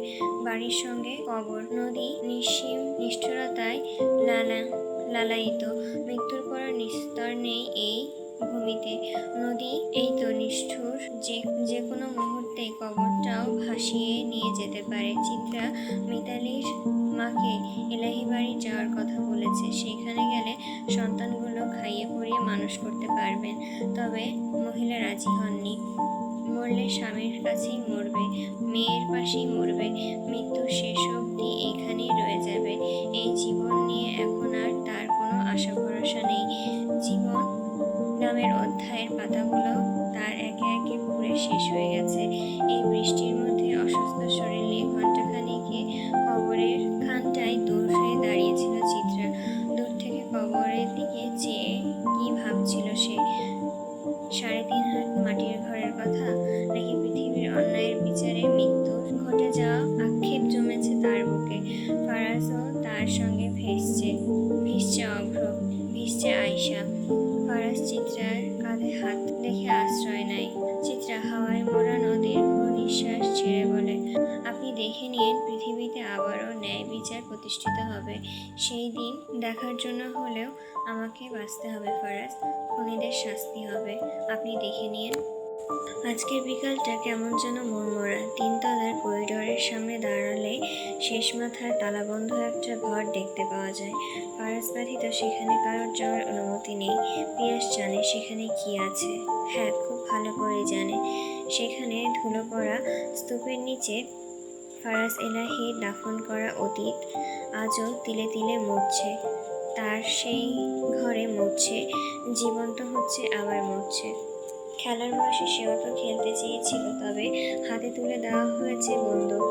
বাড়ির সঙ্গে কবর। নদী নিঃসীম নিষ্ঠুরতায় লালায়িত। মৃত্যুর পর নিস্তার নেই এই ভূমিতে। নদী এই তো নিষ্ঠুর, যে কোনো মুহূর্তে কবরটাও ভাসিয়ে নিয়ে যেতে পারে। চিত্রা মিতালির মাকে এলাহি বাড়ি যাওয়ার কথা বলেছে, সেখানে গেলে সন্তানগুলো খাইয়ে পরিয়ে মানুষ করতে পারবেন। তবে মহিলা রাজি হননি। মরলে স্বামীর কাছেই মরবে, মেয়ের পাশেই মরবে, মৃত্যু শেষ অবধি এখানেই রয়ে যাবে। এই জীবন নিয়ে এখন আর তার কোনো আশা ভরসা নেই। জীবন নামের অধ্যায়ের পাতাগুলো তার একে একে পুড়ে শেষ হয়ে গেছে। এই বৃষ্টির মধ্যে অসুস্থ শরীর নিয়ে ঘণ্টাখানেকে কবরের খানটায় দূর হয়ে দাঁড়িয়েছিল চিত্রা। দূর থেকে কবরের দিকে চেয়ে কি ভাবছিল সে? 3.5 হাত মাটির ঘরের কথা, নাকি পৃথিবীর অন্যায়ের বিচারে মৃত্যু ঘটে যাওয়া আক্ষেপ জমেছে তার বুকে। ফারাজও তার সঙ্গে ভিজছে অভ্র, ভিজছে আয়শা। ফারাজ চিত্রার কাঁধে হাত রেখে আশ্রয় নেয়। চিত্রা হাওয়ায় মোড়ানো দীর্ঘ নিঃশ্বাস ছেড়ে বলে, আপনি দেখে নিন, পৃথিবীতে আবারও ন্যায় বিচার প্রতিষ্ঠিত হবে। সেই দিন দেখার জন্য হলেও আমাকে বাঁচতে হবে ফারাজ, খুনিদের শাস্তি হবে, আপনি দেখে নিন। আজকের বিকালটা কেমন যেন মনমরা। 3 তলার করিডোরের সামনে দাঁড়ালে শেষ মাথার তালাবন্ধ একটা ঘর দেখতে পাওয়া যায়। ফারাজ ব্যতীত সেখানে কারোর যাওয়ার অনুমতি নেই। পিয়াস জানে সেখানে কি আছে, হ্যাঁ খুব ভালো করেই জানে। সেখানে ধুলো পড়া স্তূপের নিচে ফারাজ এলাহির দাফন করা অতীত আজও তিলে তিলে মরছে। তার সেই ঘরে মরছে, জীবন্ত হচ্ছে আবার মরছে। খেলার বয়সে সেও তো খেলতে চেয়েছিল, তবে হাতে তুলে দেওয়া হয়েছে বন্দুক।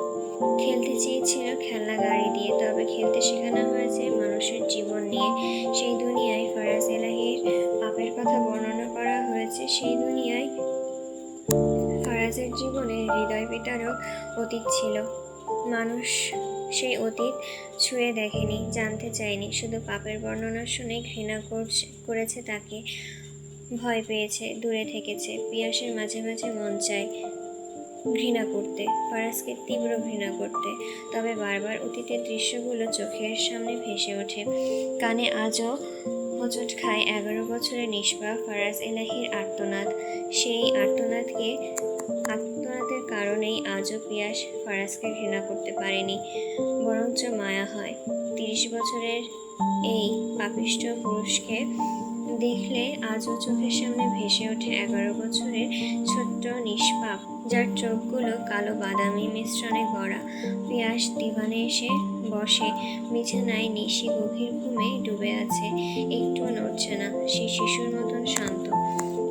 খেলতে চেয়েছিল খেলনা গাড়ি দিয়ে, তবে খেলতে শেখানো হয়েছে মানুষের জীবন নিয়ে। সেই দুনিয়ায় ফারাজ এলাহির পাপের কথা বর্ণনা করা হয়েছে। সেই দুনিয়ায় ফারাজের জীবনে হৃদয় বিতারক অতীত ছিল। মানুষ সেই অতীত ছুঁয়ে দেখেনি, জানতে চায়নি, শুধু পাপের বর্ণনা শুনে ঘৃণা করেছে তাকে, ভয় পেয়েছে, দূরে থেকেছে। পিয়াসের মাঝে মাঝে মন চায় ঘৃণা করতে, ফারাজকে তীব্র ঘৃণা করতে, তবে বারবার অতীতের দৃশ্যগুলো চোখের সামনে ভেসে ওঠে। কানে আজও হোঁচট খায় 11 বছরের নিষ্পাপ ফারাজ এলাহির আর্তনাদ। সেই আর্তনাদের কারণেই আজও পিয়াস ফারাজকে ঘৃণা করতে পারেনি, বরঞ্চ মায়া হয়। 30 বছরের এই পাপিষ্ঠ পুরুষকে দেখলে আজও চোখের সামনে ভেসে ওঠে 11 বছরের ছোট্ট নিষ্পাপ, যার চোখগুলো কালো বাদামি মিশ্রণে গড়া। পিয়াস দিভানে এসে বসে, বিছানায় নিশি গভীর ঘুমে ডুবে আছে, একটু নড়ছে না। সে শিশুর মতন শান্ত।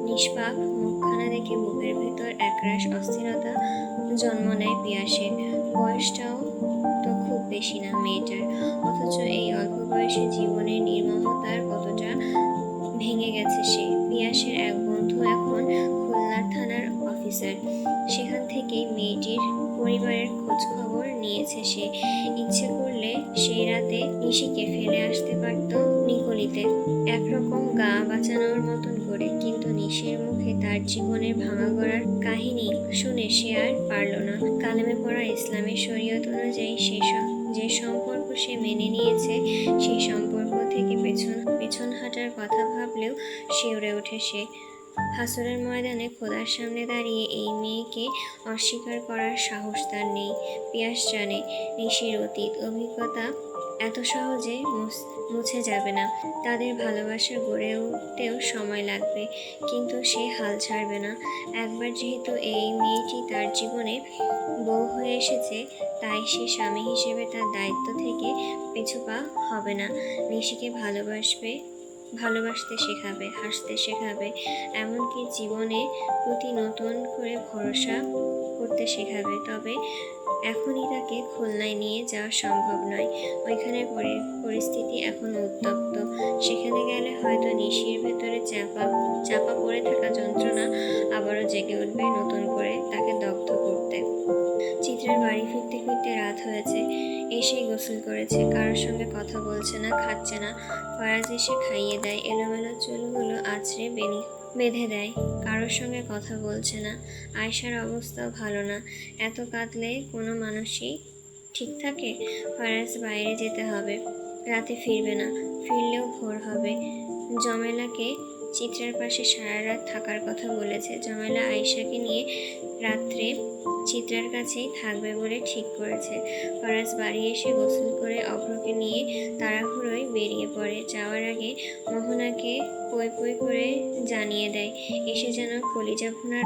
নিষ্পাপ মুখখানা দেখে বুকের ভেতর একরাশ অস্থিরতা জন্ম নেয় পিয়াসের। বয়সটাও তো খুব বেশি না মেয়েটার, অথচ এই অল্প বয়সে জীবনের নির্মমতার কতটা ভেঙে গেছে সে। পিয়াসের এক বন্ধু এখন খুলনার থানার অফিসার, সেখান থেকেই মেয়েটির পরিবারের খোঁজ খবর নিয়েছে সে। ইচ্ছে করলে সেই রাতে নিশিকে ফেলে আসতে পারত নিকলিতে, একরকম গা বাঁচানোর মতন করে। কিন্তু নিশির মুখে তার জীবনের ভাঙা গড়ার কাহিনী শুনে সে আর পারল না। কালেমে পড়া ইসলামের শরীয়ত অনুযায়ী যে সম্পর্ক সে মেনে নিয়েছে, সেই সম্পর্ক থেকে পেছন হাঁটার কথা ভাবলেও শিউরে ওঠে সে। হাসরের ময়দানে খোদার সামনে দাঁড়িয়ে এই মেয়েকে অস্বীকার করার সাহস তার নেই। পিয়াস জানে নিশির অতীত অভিজ্ঞতা এত সহজে মুছে যাবে না, তাদের ভালোবাসা গড়ে উঠতেও সময় লাগবে, কিন্তু সে হাল ছাড়বে না। একবার যেহেতু এই মেয়েটি তার জীবনে বউ হয়ে এসেছে, তাই সে স্বামী হিসেবে তার দায়িত্ব থেকে পিছুপা হবে না। নিশিকে ভালোবাসতে শেখাবে, হাসতে শেখাবে, এমনকি জীবনে প্রতি নতুন করে ভরসা করতে শেখাবে। তবে এখনই তাকে খুলনায় নিয়ে যাওয়া সম্ভব নয়। ওইখানের পরিস্থিতি এখন উত্তপ্ত। সেখানে গেলে হয়তো নিশির ভেতরে চাপা পড়ে থাকা যন্ত্রণা আবারও জেগে উঠবে নতুন করে, তাকে দগ্ধ করতে। চিত্রার বাড়ি ফিরতে ফিরতে রাত হয়েছে। এসেই গোসল করেছে, কারোর সঙ্গে কথা বলছে না, খাচ্ছে না। ফারাজ এসে খাইয়ে দেয়, এলোমেলো চুলগুলো আঁচড়ে বেঁধে দেয়। কারোর সঙ্গে কথা বলছে না। আয়শার অবস্থাও ভালো না। এত কাঁদলে কোনো মানুষই ঠিক থাকে? ফারাজ বাইরে যেতে হবে, রাতে ফিরবে না, ফিরলেও ভোর হবে। জমেলাকে চিত্রার পাশে সারা রাত থাকার কথা বলেছে। জমেলা আয়শাকে নিয়ে রাত্রে চিত্রার কাছেই থাকবে বলে ঠিক করেছে। ফারাজ বাড়ি এসে গোসল করে অভ্রকে নিয়ে তাড়াহুড়োয় বেরিয়ে পড়ে। যাওয়ার আগে মোহনাকে পই পই করে জানিয়ে দেয় এসে যেন কলিজা ভুনা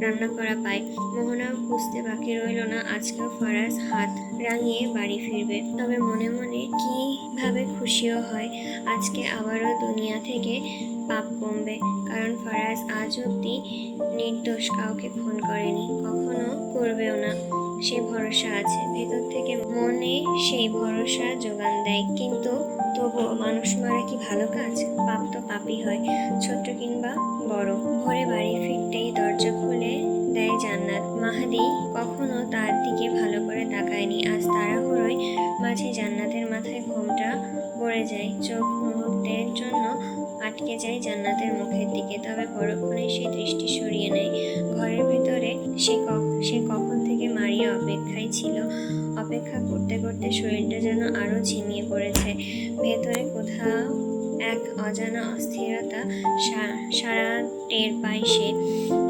রান্না করা পায়। মোহনা বুঝতে বাকি রইল না, আজকেও ফারাজ হাত রাঙিয়ে বাড়ি ফিরবে। তবে মনে মনে কিভাবে খুশিও হয়, আজকে আবারও দুনিয়া থেকে পাপ কমবে, কারণ ফারাজ আজ অব্দি নির্দোষ, কাউকে খুন করেনি, কখনো করবেও না। সে ভরসা আছে, ভেতর থেকে মনে সেই ভরসা যোগান দেয়। কিন্তু তবুও মানুষ মারা কি ভালো কাজ? পাপ তো পাপই হয়, ছোট্ট কিংবা বড়। ভোরে বাড়ি ফিরতেই দরজা খুলে দেয় জান্নাত। মাহাদি কখনো তার দিকে ভালো করে তাকায়নি, আজ তাড়াহুড়োয় মাঝে জান্নাতের মাথায় ঘোমটা পড়ে যায়। চোখ মুহূর্তের জন্য আটকে যায় জান্নাতের মুখের দিকে, তবে পরক্ষণে সে দৃষ্টি সরিয়ে নেয়। ঘরের ভেতরে সে কখন থেকে মারিয়া অপেক্ষায় ছিল। অপেক্ষা করতে করতে শরীরটা যেন আরো ঝিমিয়ে পড়েছে। ভেতরে কোথাও এক অজানা অস্থিরতা সারা টের পায় সে।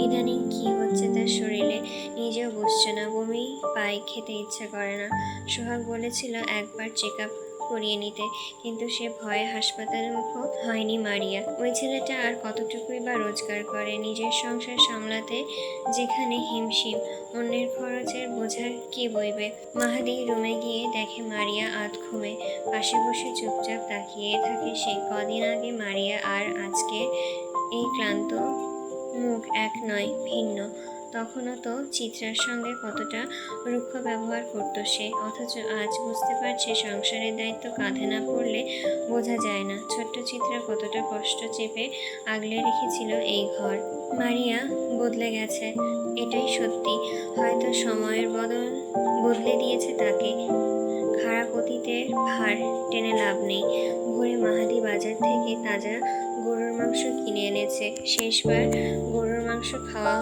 ইদানিং কি হচ্ছে তার শরীরে নিজেও বুঝছে না। বমি পায়, খেতে ইচ্ছে করে না। সোহাগ বলেছিল একবার চেক আপ করিয়ে নিতে, কিন্তু সে ভয়ে হাসপাতালের মুখও হয়নি মারিয়া। ওই ছেলেটা আর কতটুকুই বা রোজগার করে, নিজের সংসার সামলাতে যেখানে হিমশিম, অন্যের খরচের বোঝা কি বইবে। মাহাদি রুমে গিয়ে দেখে মারিয়া আধ ঘুমে, পাশে বসে চুপচাপ তাকিয়ে থাকে সে। কদিন আগে মারিয়া আর আজকে এই ক্লান্ত মুখ এক নয়, ভিন্ন। তখনও তো চিত্রার সঙ্গে কতটা রুক্ষ ব্যবহার করতো সে, অথচ আজ বুঝতে পারছে সংসারের দায়িত্ব কাঁধে না পড়লে বোঝা যায় না ছোট্ট চিত্রা কতটা কষ্ট চেপে আগলে রেখেছিল এই ঘর। মারিয়া বদলে গেছে, এটাই সত্যি। হয়তো সময়ের বদলে দিয়েছে তাকে। খারাপ অতীতের ভার টেনে লাভ নেই। ভোরে মাহাদি বাজার থেকে তাজা গরুর মাংস কিনে এনেছে। শেষবার গরুর মাংস খাওয়া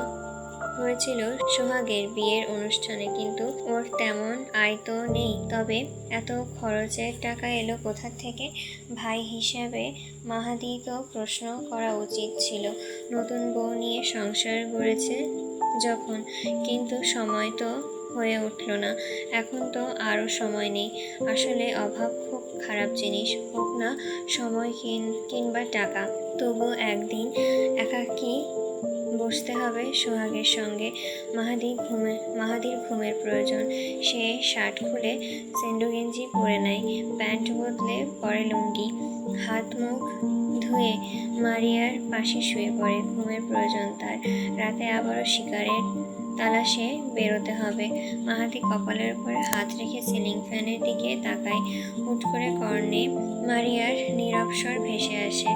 হয়েছিল সোহাগের বিয়ের অনুষ্ঠানে, কিন্তু ওর তেমন আয় তো নেই। তবে এত খরচের টাকা এলো কোথা থেকে? ভাই হিসাবে মাহাদি তো প্রশ্ন করা উচিত ছিল। নতুন বউ নিয়ে সংসার গড়েছে যখন, কিন্তু সময় তো হয়ে উঠল না। এখন তো আরও সময় নেই। আসলে অভাব খুব খারাপ জিনিস, হোক না সময় কিংবা টাকা। তবু একদিন একাকী বসতে হবে সোহাগের সঙ্গে। মাহাদির ঘুমের প্রয়োজন। সে শার্ট খুলে সেন্ডো গেঞ্জি পরে নেয়, প্যান্ট বদলে পরে লুঙ্গি। হাত মুখ ধুয়ে মারিয়ার পাশে শুয়ে পড়ে। ঘুমের প্রয়োজন তার। রাতে আবারও শিকারের তালাশে বেরোতে হবে। মাহাদি কপালের উপরে হাত রেখে সিলিং ফ্যানের দিকে তাকায়। হুট করে কর্ণে মারিয়ার নীরব স্বর ভেসে আসে,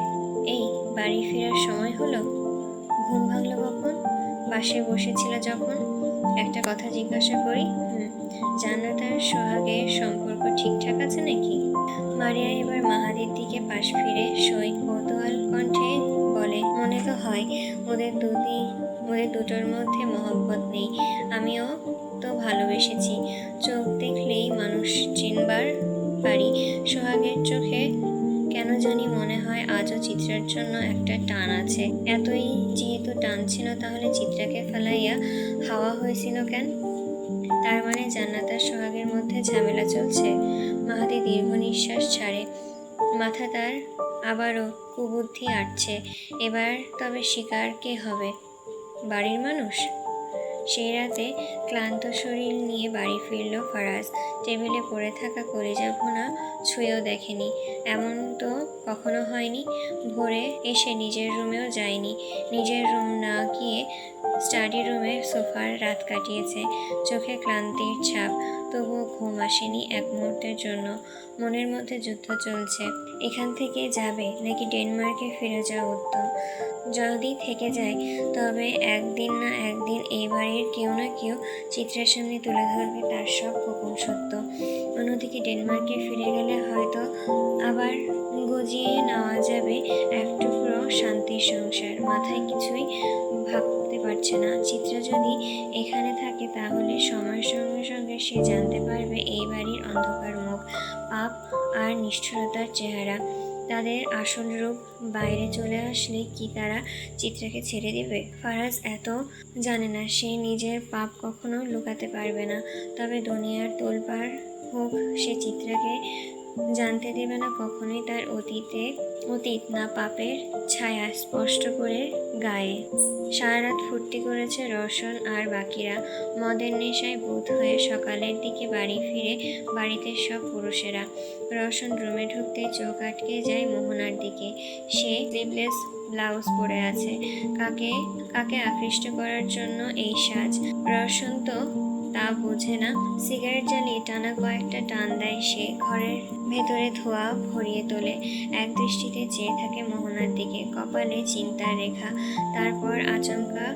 এই বাড়ি ফেরার সময় হলো? ঘুম ভাঙলো কখন? পাশে বসেছিল যখন। একটা কথা জিজ্ঞাসা করি, জান্নাত আর সোহাগের সম্পর্ক ঠিকঠাক আছে নাকি? মারিয়া এবার মাহাদির দিকে পাশ ফিরে সই কৌতূহল কণ্ঠে বলে, মনে তো হয় ওদের দুটোর মধ্যে মহব্বত নেই। আমিও তো ভালোবেসেছি। চোখ দেখলেই মানুষ চিনবার পারি। সোহাগের চোখে কেন জানি মনে হয় আজও চিত্রার জন্য একটা টান আছে। এতই যেহেতু টান ছিল, তাহলে চিত্রাকে ফেলাইয়া হাওয়া হয়েছিল কেন? তার মানে জান্নাত আর সোহাগের মধ্যে ঝামেলা চলছে। মাহাদি দীর্ঘ নিঃশ্বাস ছাড়ে। মাথা তার আবারও কুবুদ্ধি আটছে। এবার তবে শিকার কে হবে? বাড়ির মানুষ? সেই রাতে ক্লান্ত শরীর নিয়ে বাড়ি ফিরল ফারাজ। টেবিলে পড়ে থাকা কলিজা ভুনা ছুঁয়েও দেখেনি। এমন তো কখনো হয়নি। ভোরে এসে নিজের রুমেও যায়নি। নিজের রুম না গিয়ে স্টাডি রুমে সোফার রাত কাটিয়েছে। চোখে ক্লান্তির ছাপ, তবুও ঘুম আসেনি এক মুহূর্তের জন্য। মনের মধ্যে যুদ্ধ চলছে, এখান থেকে যাবে নাকি ডেনমার্কে ফিরে যাওয়া উত্তম। যদি থেকে যায় তবে একদিন না একদিন এই বাড়ির কেউ না কেউ চিত্রের সামনে তুলে ধরবে তার সব গোপন সত্য। অন্যদিকে ডেনমার্কে ফিরে গেলে হয়তো আবার গজিয়ে নেওয়া যাবে এক টুকরো শান্তির সংসার। মাথায় কিছুই ভাবতে পারছে না। চিত্রা যদি এখানে থাকে তাহলে সময়ের সঙ্গে সঙ্গে সে জানতে পারবে এই বাড়ির অন্ধকার মুখ, পাপ আর নিষ্ঠুরতার চেহারা। তাদের আসল রূপ বাইরে চলে আসলে কি তারা চিত্রাকে ছেড়ে দিবে? ফারাজ এত জানে না। সে নিজের পাপ কখনো লুকাতে পারবে না। তবে দুনিয়ার তোলপাড় হোক, সে চিত্রাকে জানতে দেবে না কখনোই তার অতীত না পাপের ছায়া স্পষ্ট করে গায়ে। সারা রাত ফুর্তি করেছে রওশন আর বাকিরা। মদের নেশায় বুঁদ হয়ে সকালের দিকে বাড়ি ফিরে বাড়িতে সব পুরুষেরা। রওশন রুমে ঢুকতে চোখ আটকে যায় মোহনার দিকে। সে স্লিভলেস ব্লাউজ পরে আছে। কাকে আকৃষ্ট করার জন্য এই সাজ? রওশন তো তা বোঝে না। সিগারেট জ্বালিয়ে টানা কয়েকটা টান দেয় সে। ঘরের ভেতরে ধোঁয়া ভরিয়ে তোলে। এক দৃষ্টিতে চেয়ে থাকে মোহনার দিকে, কপালে চিন্তার রেখা। তারপর আচমকা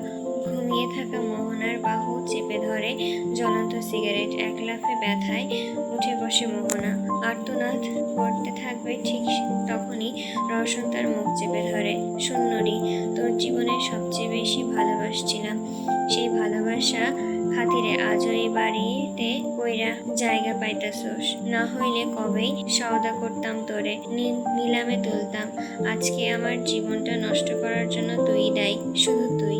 ঘুমিয়ে থাকা মোহনার বাহু চেপে ধরে জ্বলন্ত সিগারেট। এক লাফে ব্যথায় উঠে বসে মোহনা। আর্তনাদ করতে থাকবে, ঠিক তখনই রওশন তার মুখ চেপে ধরে। সুন্দরী, তোর জীবনে সবচেয়ে বেশি ভালোবাসছিলাম। সেই ভালোবাসা খাতিরে আজও এই বাড়িতে কইরা জায়গা পাইতাছোস। না হইলে কবেই সওদা করতাম তোরে, নিলামে তুলতাম। আজকে আমার জীবনটা নষ্ট করার জন্য তুই দায়ী, শুধু তুই।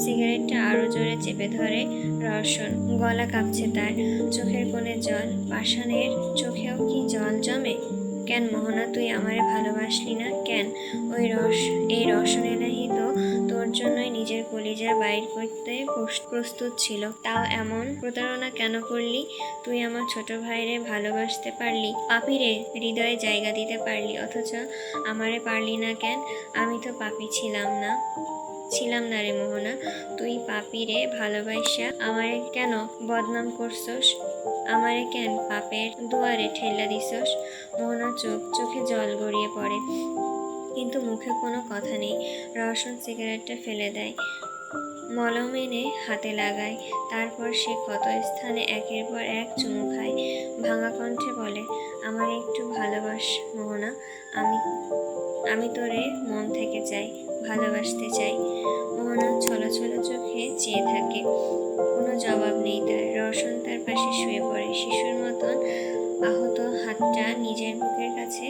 সিগারেটটা আরো জোরে চেপে ধরে রওশন। গলা কাঁপছে তার, চোখের কোণে জল। পাষাণের চোখেও কি জল জমে? কেন মোহনা, তুই আমারে ভালোবাসলি না কেন? এই রওশন এলাহি তো তোর জন্যই নিজের কলিজা বাইর করতে প্রস্তুত ছিল। তাও এমন প্রতারণা কেন করলি? তুই আমার ছোট ভাইরে ভালোবাসতে পারলি, পাপীরে হৃদয়ে জায়গা দিতে পারলি, অথচ আমারে পারলি না কেন? আমি তো পাপী ছিলাম না? ছিলাম না রে মোহনা। তুই পাপি রে, ভালোবাসা আমারে কেন বদনাম করছস? আমারে কেন পাপের দুয়ারে ঠেলা দিছস? মোহনা চোখে জল গড়িয়ে পড়ে, কিন্তু মুখে কোনো কথা নেই। রওশন সিগারেটটা ফেলে দেয়, মলম এনে হাতে লাগায়। তারপর সে ক্ষত স্থানে একের পর এক চুমু খায়। ভাঙা কণ্ঠে বলে, আমার একটু ভালোবাস মোহনা। আমি আমি তোরে মন থেকে চাই, ভালোবাসতে চাই। মোহনা ছলছল চোখে চেয়ে থাকে। কোনো জবাব নেই তার। রওশন তার পাশে শুয়ে পড়ে, শিশুর মতন আহত হাতটা নিজের বুকের কাছে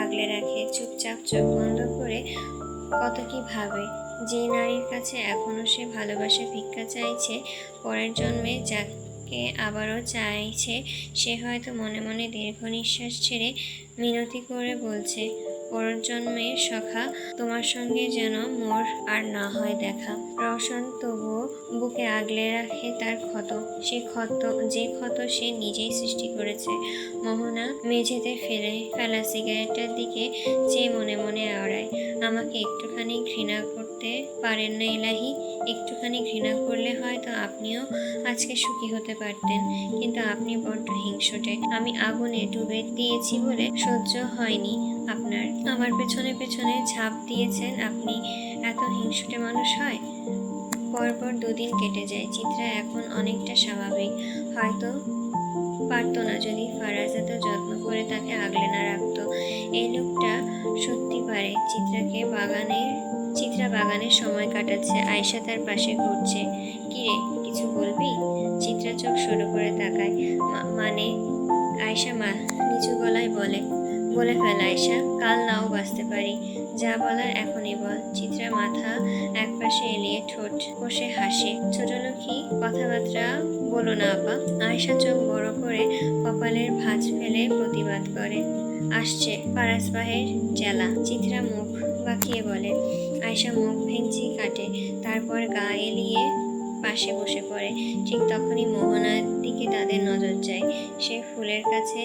আগলে রাখে। চুপচাপ চোখ বন্ধ করে কত কি ভাবে। যে নারীর কাছে এখনো সে ভালোবাসা ভিক্ষা চাইছে, পরের জন্মে যাকে আবারও চাইছে, সে হয়তো মনে মনে দীর্ঘ নিঃশ্বাস ছেড়ে মিনতি করে বলছে, পরের জন্মে সখা তোমার সঙ্গে যেন মোর আর না হয় দেখা। রওশন তবুও বুকে আগলে রাখে তার ক্ষত, যে ক্ষত সে নিজেই সৃষ্টি করেছে। মোহনা মেঝেতে ফেলা সিগারেটটার দিকে চেয়ে মনে মনে আওড়ায়, আমাকে একটুখানি ঘৃণা করতে পারেন না ইলাহি? একটুখানি ঘৃণা করলে হয়তো আপনিও আজকে সুখী হতে পারতেন, কিন্তু আপনি বড্ড হিংসুটে। আমি আগুনে ডুবে দিয়েছি বলে সহ্য হয়নি আপনার, আমার পেছনে পেছনে ঝাঁপ দিয়েছেন আপনি। এত হিংসুটে মানুষ হয়? পরপর 2 দিন কেটে যায়। চিত্রা এখন অনেকটা স্বাভাবিক। হয়তো পারতো না যদি ফারাজ এত যত্ন করে তাকে আগলে না রাখতো। এই লোকটা সত্যি পারে। চিত্রা বাগানে সময় কাটাচ্ছে, আয়শা তার পাশে ঘুরছে। কিরে, কিছু বলবি? চিত্রা চোখ শুরু করে তাকায়। মানে? আয়শা নিচু গলায় বলে ফেল আয়শা, কাল নাও বাঁচতে পারি। যা বলার এখনই বল। চিত্রা মাথা একপাশে এলিয়ে ঠোঁট কষে হাসে। ছোট লোকি কথাবার্তা বলো না আপা। আয়শা চোখ বড় করে কপালের ভাঁজ ফেলে প্রতিবাদ করে, আসছে ফারাজ ভাইয়ের চেলা। চিত্রা মুখ বাঁকিয়ে বলে। আয়শা মুখ ভেঙচি কাটে, তারপর গা এলিয়ে পাশে বসে পড়ে। ঠিক তখনই মোহনার দিকে তাদের নজর যায়। সে ফুলের কাছে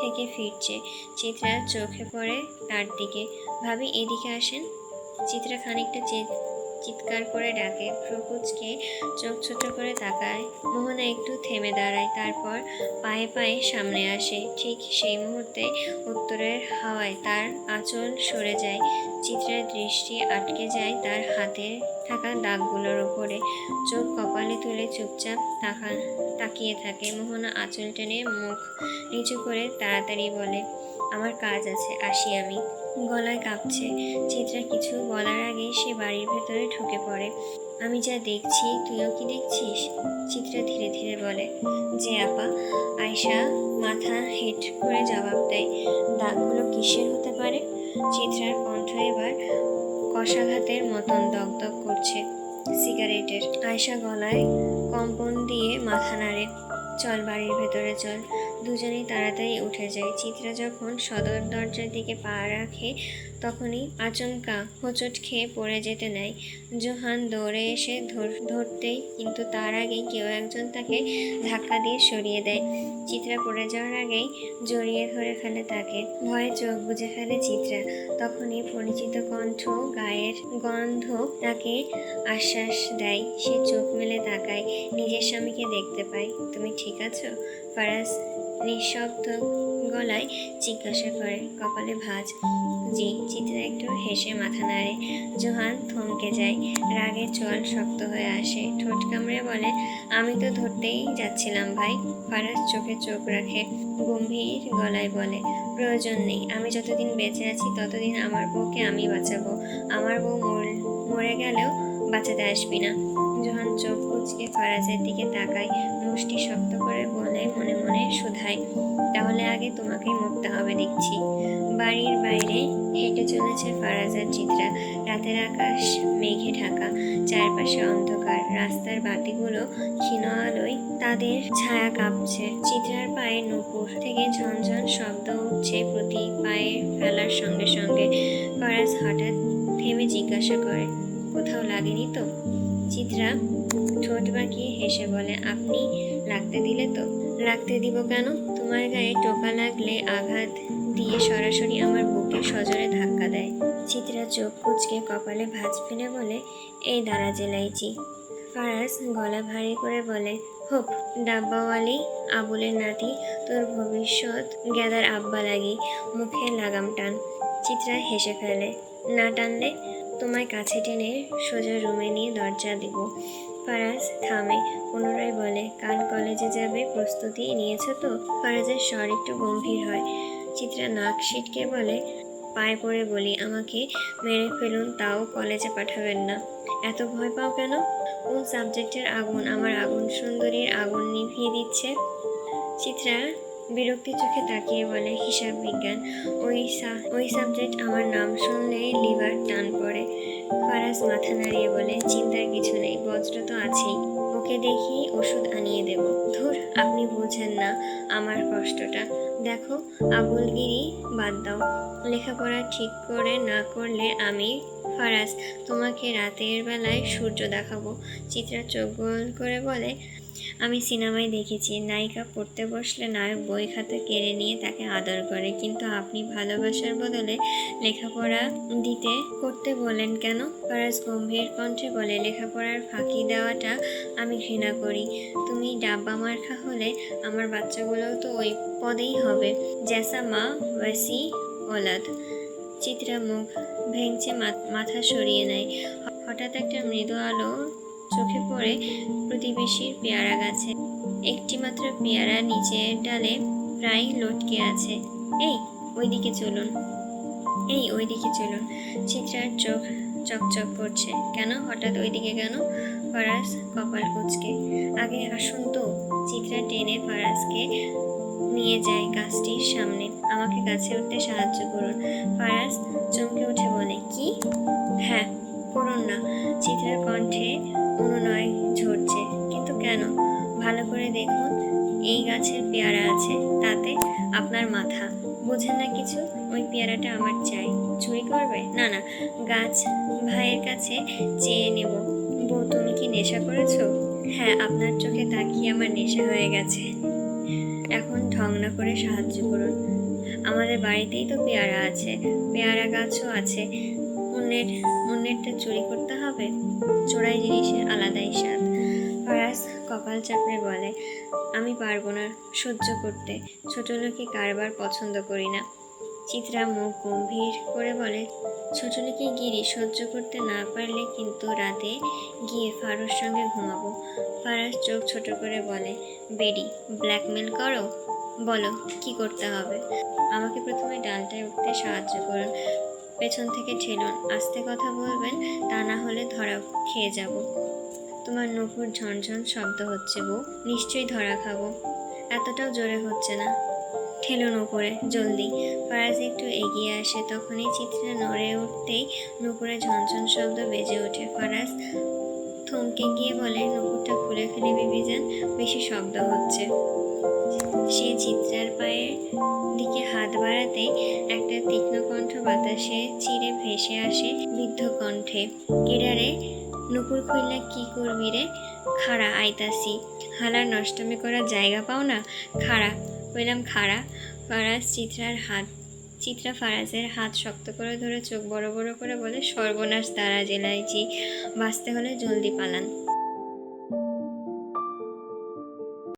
থেকে ফিরছে। চিত্রার চোখে পড়ে তার দিকে। ভাবি, এদিকে আসেন। চিত্রা খানিকটা চিৎকার করে ডাকে, প্রকুচকে চোখ ছোট করে তাকায়। মোহনা একটু থেমে দাঁড়ায়, তারপর পায়ে পায়ে সামনে আসে। ঠিক সেই মুহূর্তে উত্তরের হাওয়ায় তার আঁচল সরে যায়। চিত্রার দৃষ্টি আটকে যায় তার হাতে থাকা দাগগুলোর উপরে। চোখ কপালে তুলে চুপচাপ তাকিয়ে থাকে। মোহনা আঁচল টেনে মুখ নিচু করে তাড়াতাড়ি বলে, আমার কাজ আছে, আসি আমি। গলায় কাঁপছে। চিত্রা কিছু বলার আগেই সে বাড়ির ভেতরে ঢুকে পড়ে। আমি যা দেখছি তুইও কি দেখছিস? চিত্রা ধীরে ধীরে বলে, যে আপা। আয়শা মাথা হেঁট করে জবাব দেয়, দাগগুলো কিসের হতে পারে? চিত্রার কণ্ঠ এবার কষাঘাতের মতন দগদগ করছে। সিগারেটের। আয়শা গলায় কম্পন দিয়ে মাথা নাড়ে, চল বাড়ির ভেতরে চল। দুজনেই তাড়াতাড়ি উঠে যায়। চিত্রা যখন সদর দরজার দিকে পা রাখে, তখনই আচমকা হোঁচট খেয়ে পড়ে যেতে নেয়। জোহান দৌড়ে এসে ধরতেই, কিন্তু তার আগেই কেউ একজন তাকে ধাক্কা দিয়ে সরিয়ে দেয়। চিত্রা পড়ে যাওয়ার আগেই জড়িয়ে ধরে ফেলে তাকে। ভয়ে চোখ বুজে ফেলে চিত্রা। তখনই পরিচিত কণ্ঠ, গায়ের গন্ধ তাকে আশ্বাস দেয়। সে চোখ মেলে তাকায়, নিজের স্বামীকে দেখতে পায়। তুমি ঠিক আছো? ফারাজ নিঃশব্দ গলায় জিজ্ঞাসা করে, কপালে ভাঁজ। জি। চিত্রা একটু হেসে মাথা নাড়ে। জোহান থমকে যায়, রাগে চোয়াল শক্ত হয়ে আসে। ঠোঁট কামড়ে বলে, আমি তো ধরতেই যাচ্ছিলাম ভাই। ফারাজ চোখে চোখ রাখে, গম্ভীর গলায় বলে, প্রয়োজন নেই। আমি যতদিন বেঁচে আছি ততদিন আমার বউকে আমি বাঁচাবো। আমার বউ মরে গেলেও বাঁচাতে আসবি না। জোহান চোখ কুঁচকে ফারাজের দিকে তাকায়, মুষ্টি শক্ত করে বলে মনে মনে শুধায়, তাহলে আগে তোমাকেই মরতে হবে দেখছি। বাড়ির বাইরে হেঁটে চলেছে ফারাজ আর চিত্রা। রাতের আকাশ মেঘে ঢাকা, চারপাশে অন্ধকার। রাস্তার বাতিগুলো ক্ষীণ আলোয় তাদের ছায়া কাঁপছে। চিত্রার পায়ে নূপুর থেকে ঝনঝন শব্দ উঠছে প্রতি পায়ে ফেলার সঙ্গে সঙ্গে। ফারাজ হঠাৎ থেমে জিজ্ঞাসা করে, কোথাও লাগেনি তো? চিত্রা ঠোঁট বাঁকিয়ে হেসে বলে, আপনি লাগতে দিলে তো? লাগতে দিব কেন? তোমার গায়ে টোকা লাগলে আঘাত দিয়ে সরাসরি আমার বুকে সজোরে ধাক্কা দেয়। চিত্রা চোখ কুঁচকে কপালে ভাঁজ ফেলে বলে, এই দাঁড়া জেলাইচি। ফারাজ গলা ভারী করে বলে, হোপ ডাব্বাওয়ালি আবুলের নাতি, তোর ভবিষ্যৎ গ্যাদার আব্বা লাগি, মুখে লাগাম টান। চিত্রা হেসে ফেলে, না টানলে তোমায় কাছে টেনে সোজা রুমে নিয়ে দরজা দিব। ফারাজ থামে, পুনরায় বলে, কাল কলেজে যাবে, প্রস্তুতি নিয়েছো তো? ফারাজের স্বর একটু গম্ভীর হয়। চিত্রা নাক সিটকে বলে, পায়ে পড়ে বলি, আমাকে মেরে ফেলুন, তাও কলেজে পাঠাবেন না। এত ভয় পাও কেন? কোন সাবজেক্টের আগুন আমার আগুন সুন্দরীর আগুন নিভিয়ে দিচ্ছে? চিত্রা বিরক্তি চোখে তাকিয়ে বলে, হিসাব বিজ্ঞান। ওই সাবজেক্ট আমার নাম শুনলেই লিভার টান পড়ে। ফারাজ মাথা নাড়িয়ে বলে, চিন্তার কিছু নেই, বজ্র তো আছেই, ওকে দেখি ওষুধ আনিয়ে দেব। ধুর, আপনি বুঝেন না আমার কষ্টটা। দেখো, আবুলগিরি বাদ দাও, লেখাপড়া ঠিক করে না করলে আমি ফারাজ তোমাকে রাতের বেলায় সূর্য দেখাবো। চিত্রা চোখ গোল করে বলে, আমি সিনেমায় দেখেছি নায়িকা পড়তে বসলে নায়ক বই খাতা কেড়ে নিয়ে তাকে আদর করে, কিন্তু আপনি ভালোবাসার বদলে লেখাপড়া করতে বলেন কেন? ফারাজ গম্ভীর কণ্ঠে বলে, লেখাপড়ার ফাঁকি দেওয়াটা আমি ঘৃণা করি। তুমি ডাব্বা মার্কা হলে আমার বাচ্চাগুলোও তো ওই পদেই হবে, জ্যাসা মা ওয়াসি ওলাদ। চিত্রা মুখ ভেঙচে মাথা সরিয়ে নেয়। হঠাৎ একটা মৃদু আলো চোখে পড়ে প্রতিবেশীর পেয়ারা গাছে। একটি মাত্র পেয়ারা নিচের ডালে প্রায় লটকে আছে। এই ওইদিকে চলুন, এই ওইদিকে চলুন। চিত্রার চোখ চকচক করছে। কেন হঠাৎ ওইদিকে কেন? ফারাজ কপাল কুঁচকে, আগে আসুন তো। চিত্রা টেনে ফারাজকে নিয়ে যায় গাছটির সামনে। আমাকে গাছে উঠতে সাহায্য করুন। ফারাজ চমকে উঠে বলে, কি? হ্যাঁ, করুন না। চিত্রার কণ্ঠে অনুনয় ঝরছে। কিন্তু কেন? ভালো করে দেখুন, এই গাছের পেয়ারা আছে, তাতে আপনার মাথা। বোঝেন না কিছু? ওই পেয়ারাটা আমার চাই। চুরি করবে? না না, গাছ ভাইয়ের কাছে চেয়ে নেব। বউ, তুমি কি নেশা করেছো? হ্যাঁ, আপনার চোখে তাকিয়ে আমার নেশা হয়ে গেছে। এখন ঢং না করে সাহায্য করুন। আমাদের বাড়িতেই তো পেয়ারা আছে, পেয়ারা গাছও আছে, অন্যেরটা চুরি করতে হবে? চোরাই জিনিসের আলাদাই স্বাদ। ফারাজ কপাল চাপড়ে বলে, আমি পারবো না সহ্য করতে, ছোট লোকে কারবার পছন্দ করি না। চিত্রা মুখ গম্ভীর করে বলে, ছোট লোকে গিরি সহ্য করতে না পারলে কিন্তু রাতে গিয়ে ফারুর সঙ্গে ঘুমাবো। ফারাজ চোখ ছোট করে বলে, বেডি ব্ল্যাকমেল করো? বলো কি করতে হবে। আমাকে প্রথমে ডালটায় উঠতে সাহায্য করুন, পেছন থেকে ঠেলুন, আস্তে কথা বলবেন, তা না হলে ধরা খেয়ে যাব। তোমার নুপুর ঝনঝন শব্দ হচ্ছে বউ, নিশ্চয়ই ধরা খাবো। এতটাও জোরে হচ্ছে না, ঠেলুন উপরে জলদি। ফারাজ একটু এগিয়ে আসে, তখনই চিত্রা নড়ে উঠতেই নুপুরে ঝনঝন শব্দ বেজে ওঠে। ফারাজ থমকে গিয়ে বলে, নুপুরটা খুলে ফেলে বিবিজান, বেশি শব্দ হচ্ছে। সে চিত্রার পায়ের দিকে হাত বাড়াতেই একটা তীক্ষ্ণ কণ্ঠ বাতাসে চিরে ভেসে আসে বিদ্ধ কণ্ঠে, কিরারে নুপুর খুললা কি করবি রে? খাড়া আইতাসি। হালার নষ্টমী করার জায়গা পাও না? খাড়া কইলাম, খাড়া। চিত্রা ফারাজের হাত শক্ত করে ধরে চোখ বড় বড় করে বলে, সর্বনাশ, দাঁড়া জেলাইছি, বাঁচতে হলে জলদি পালান।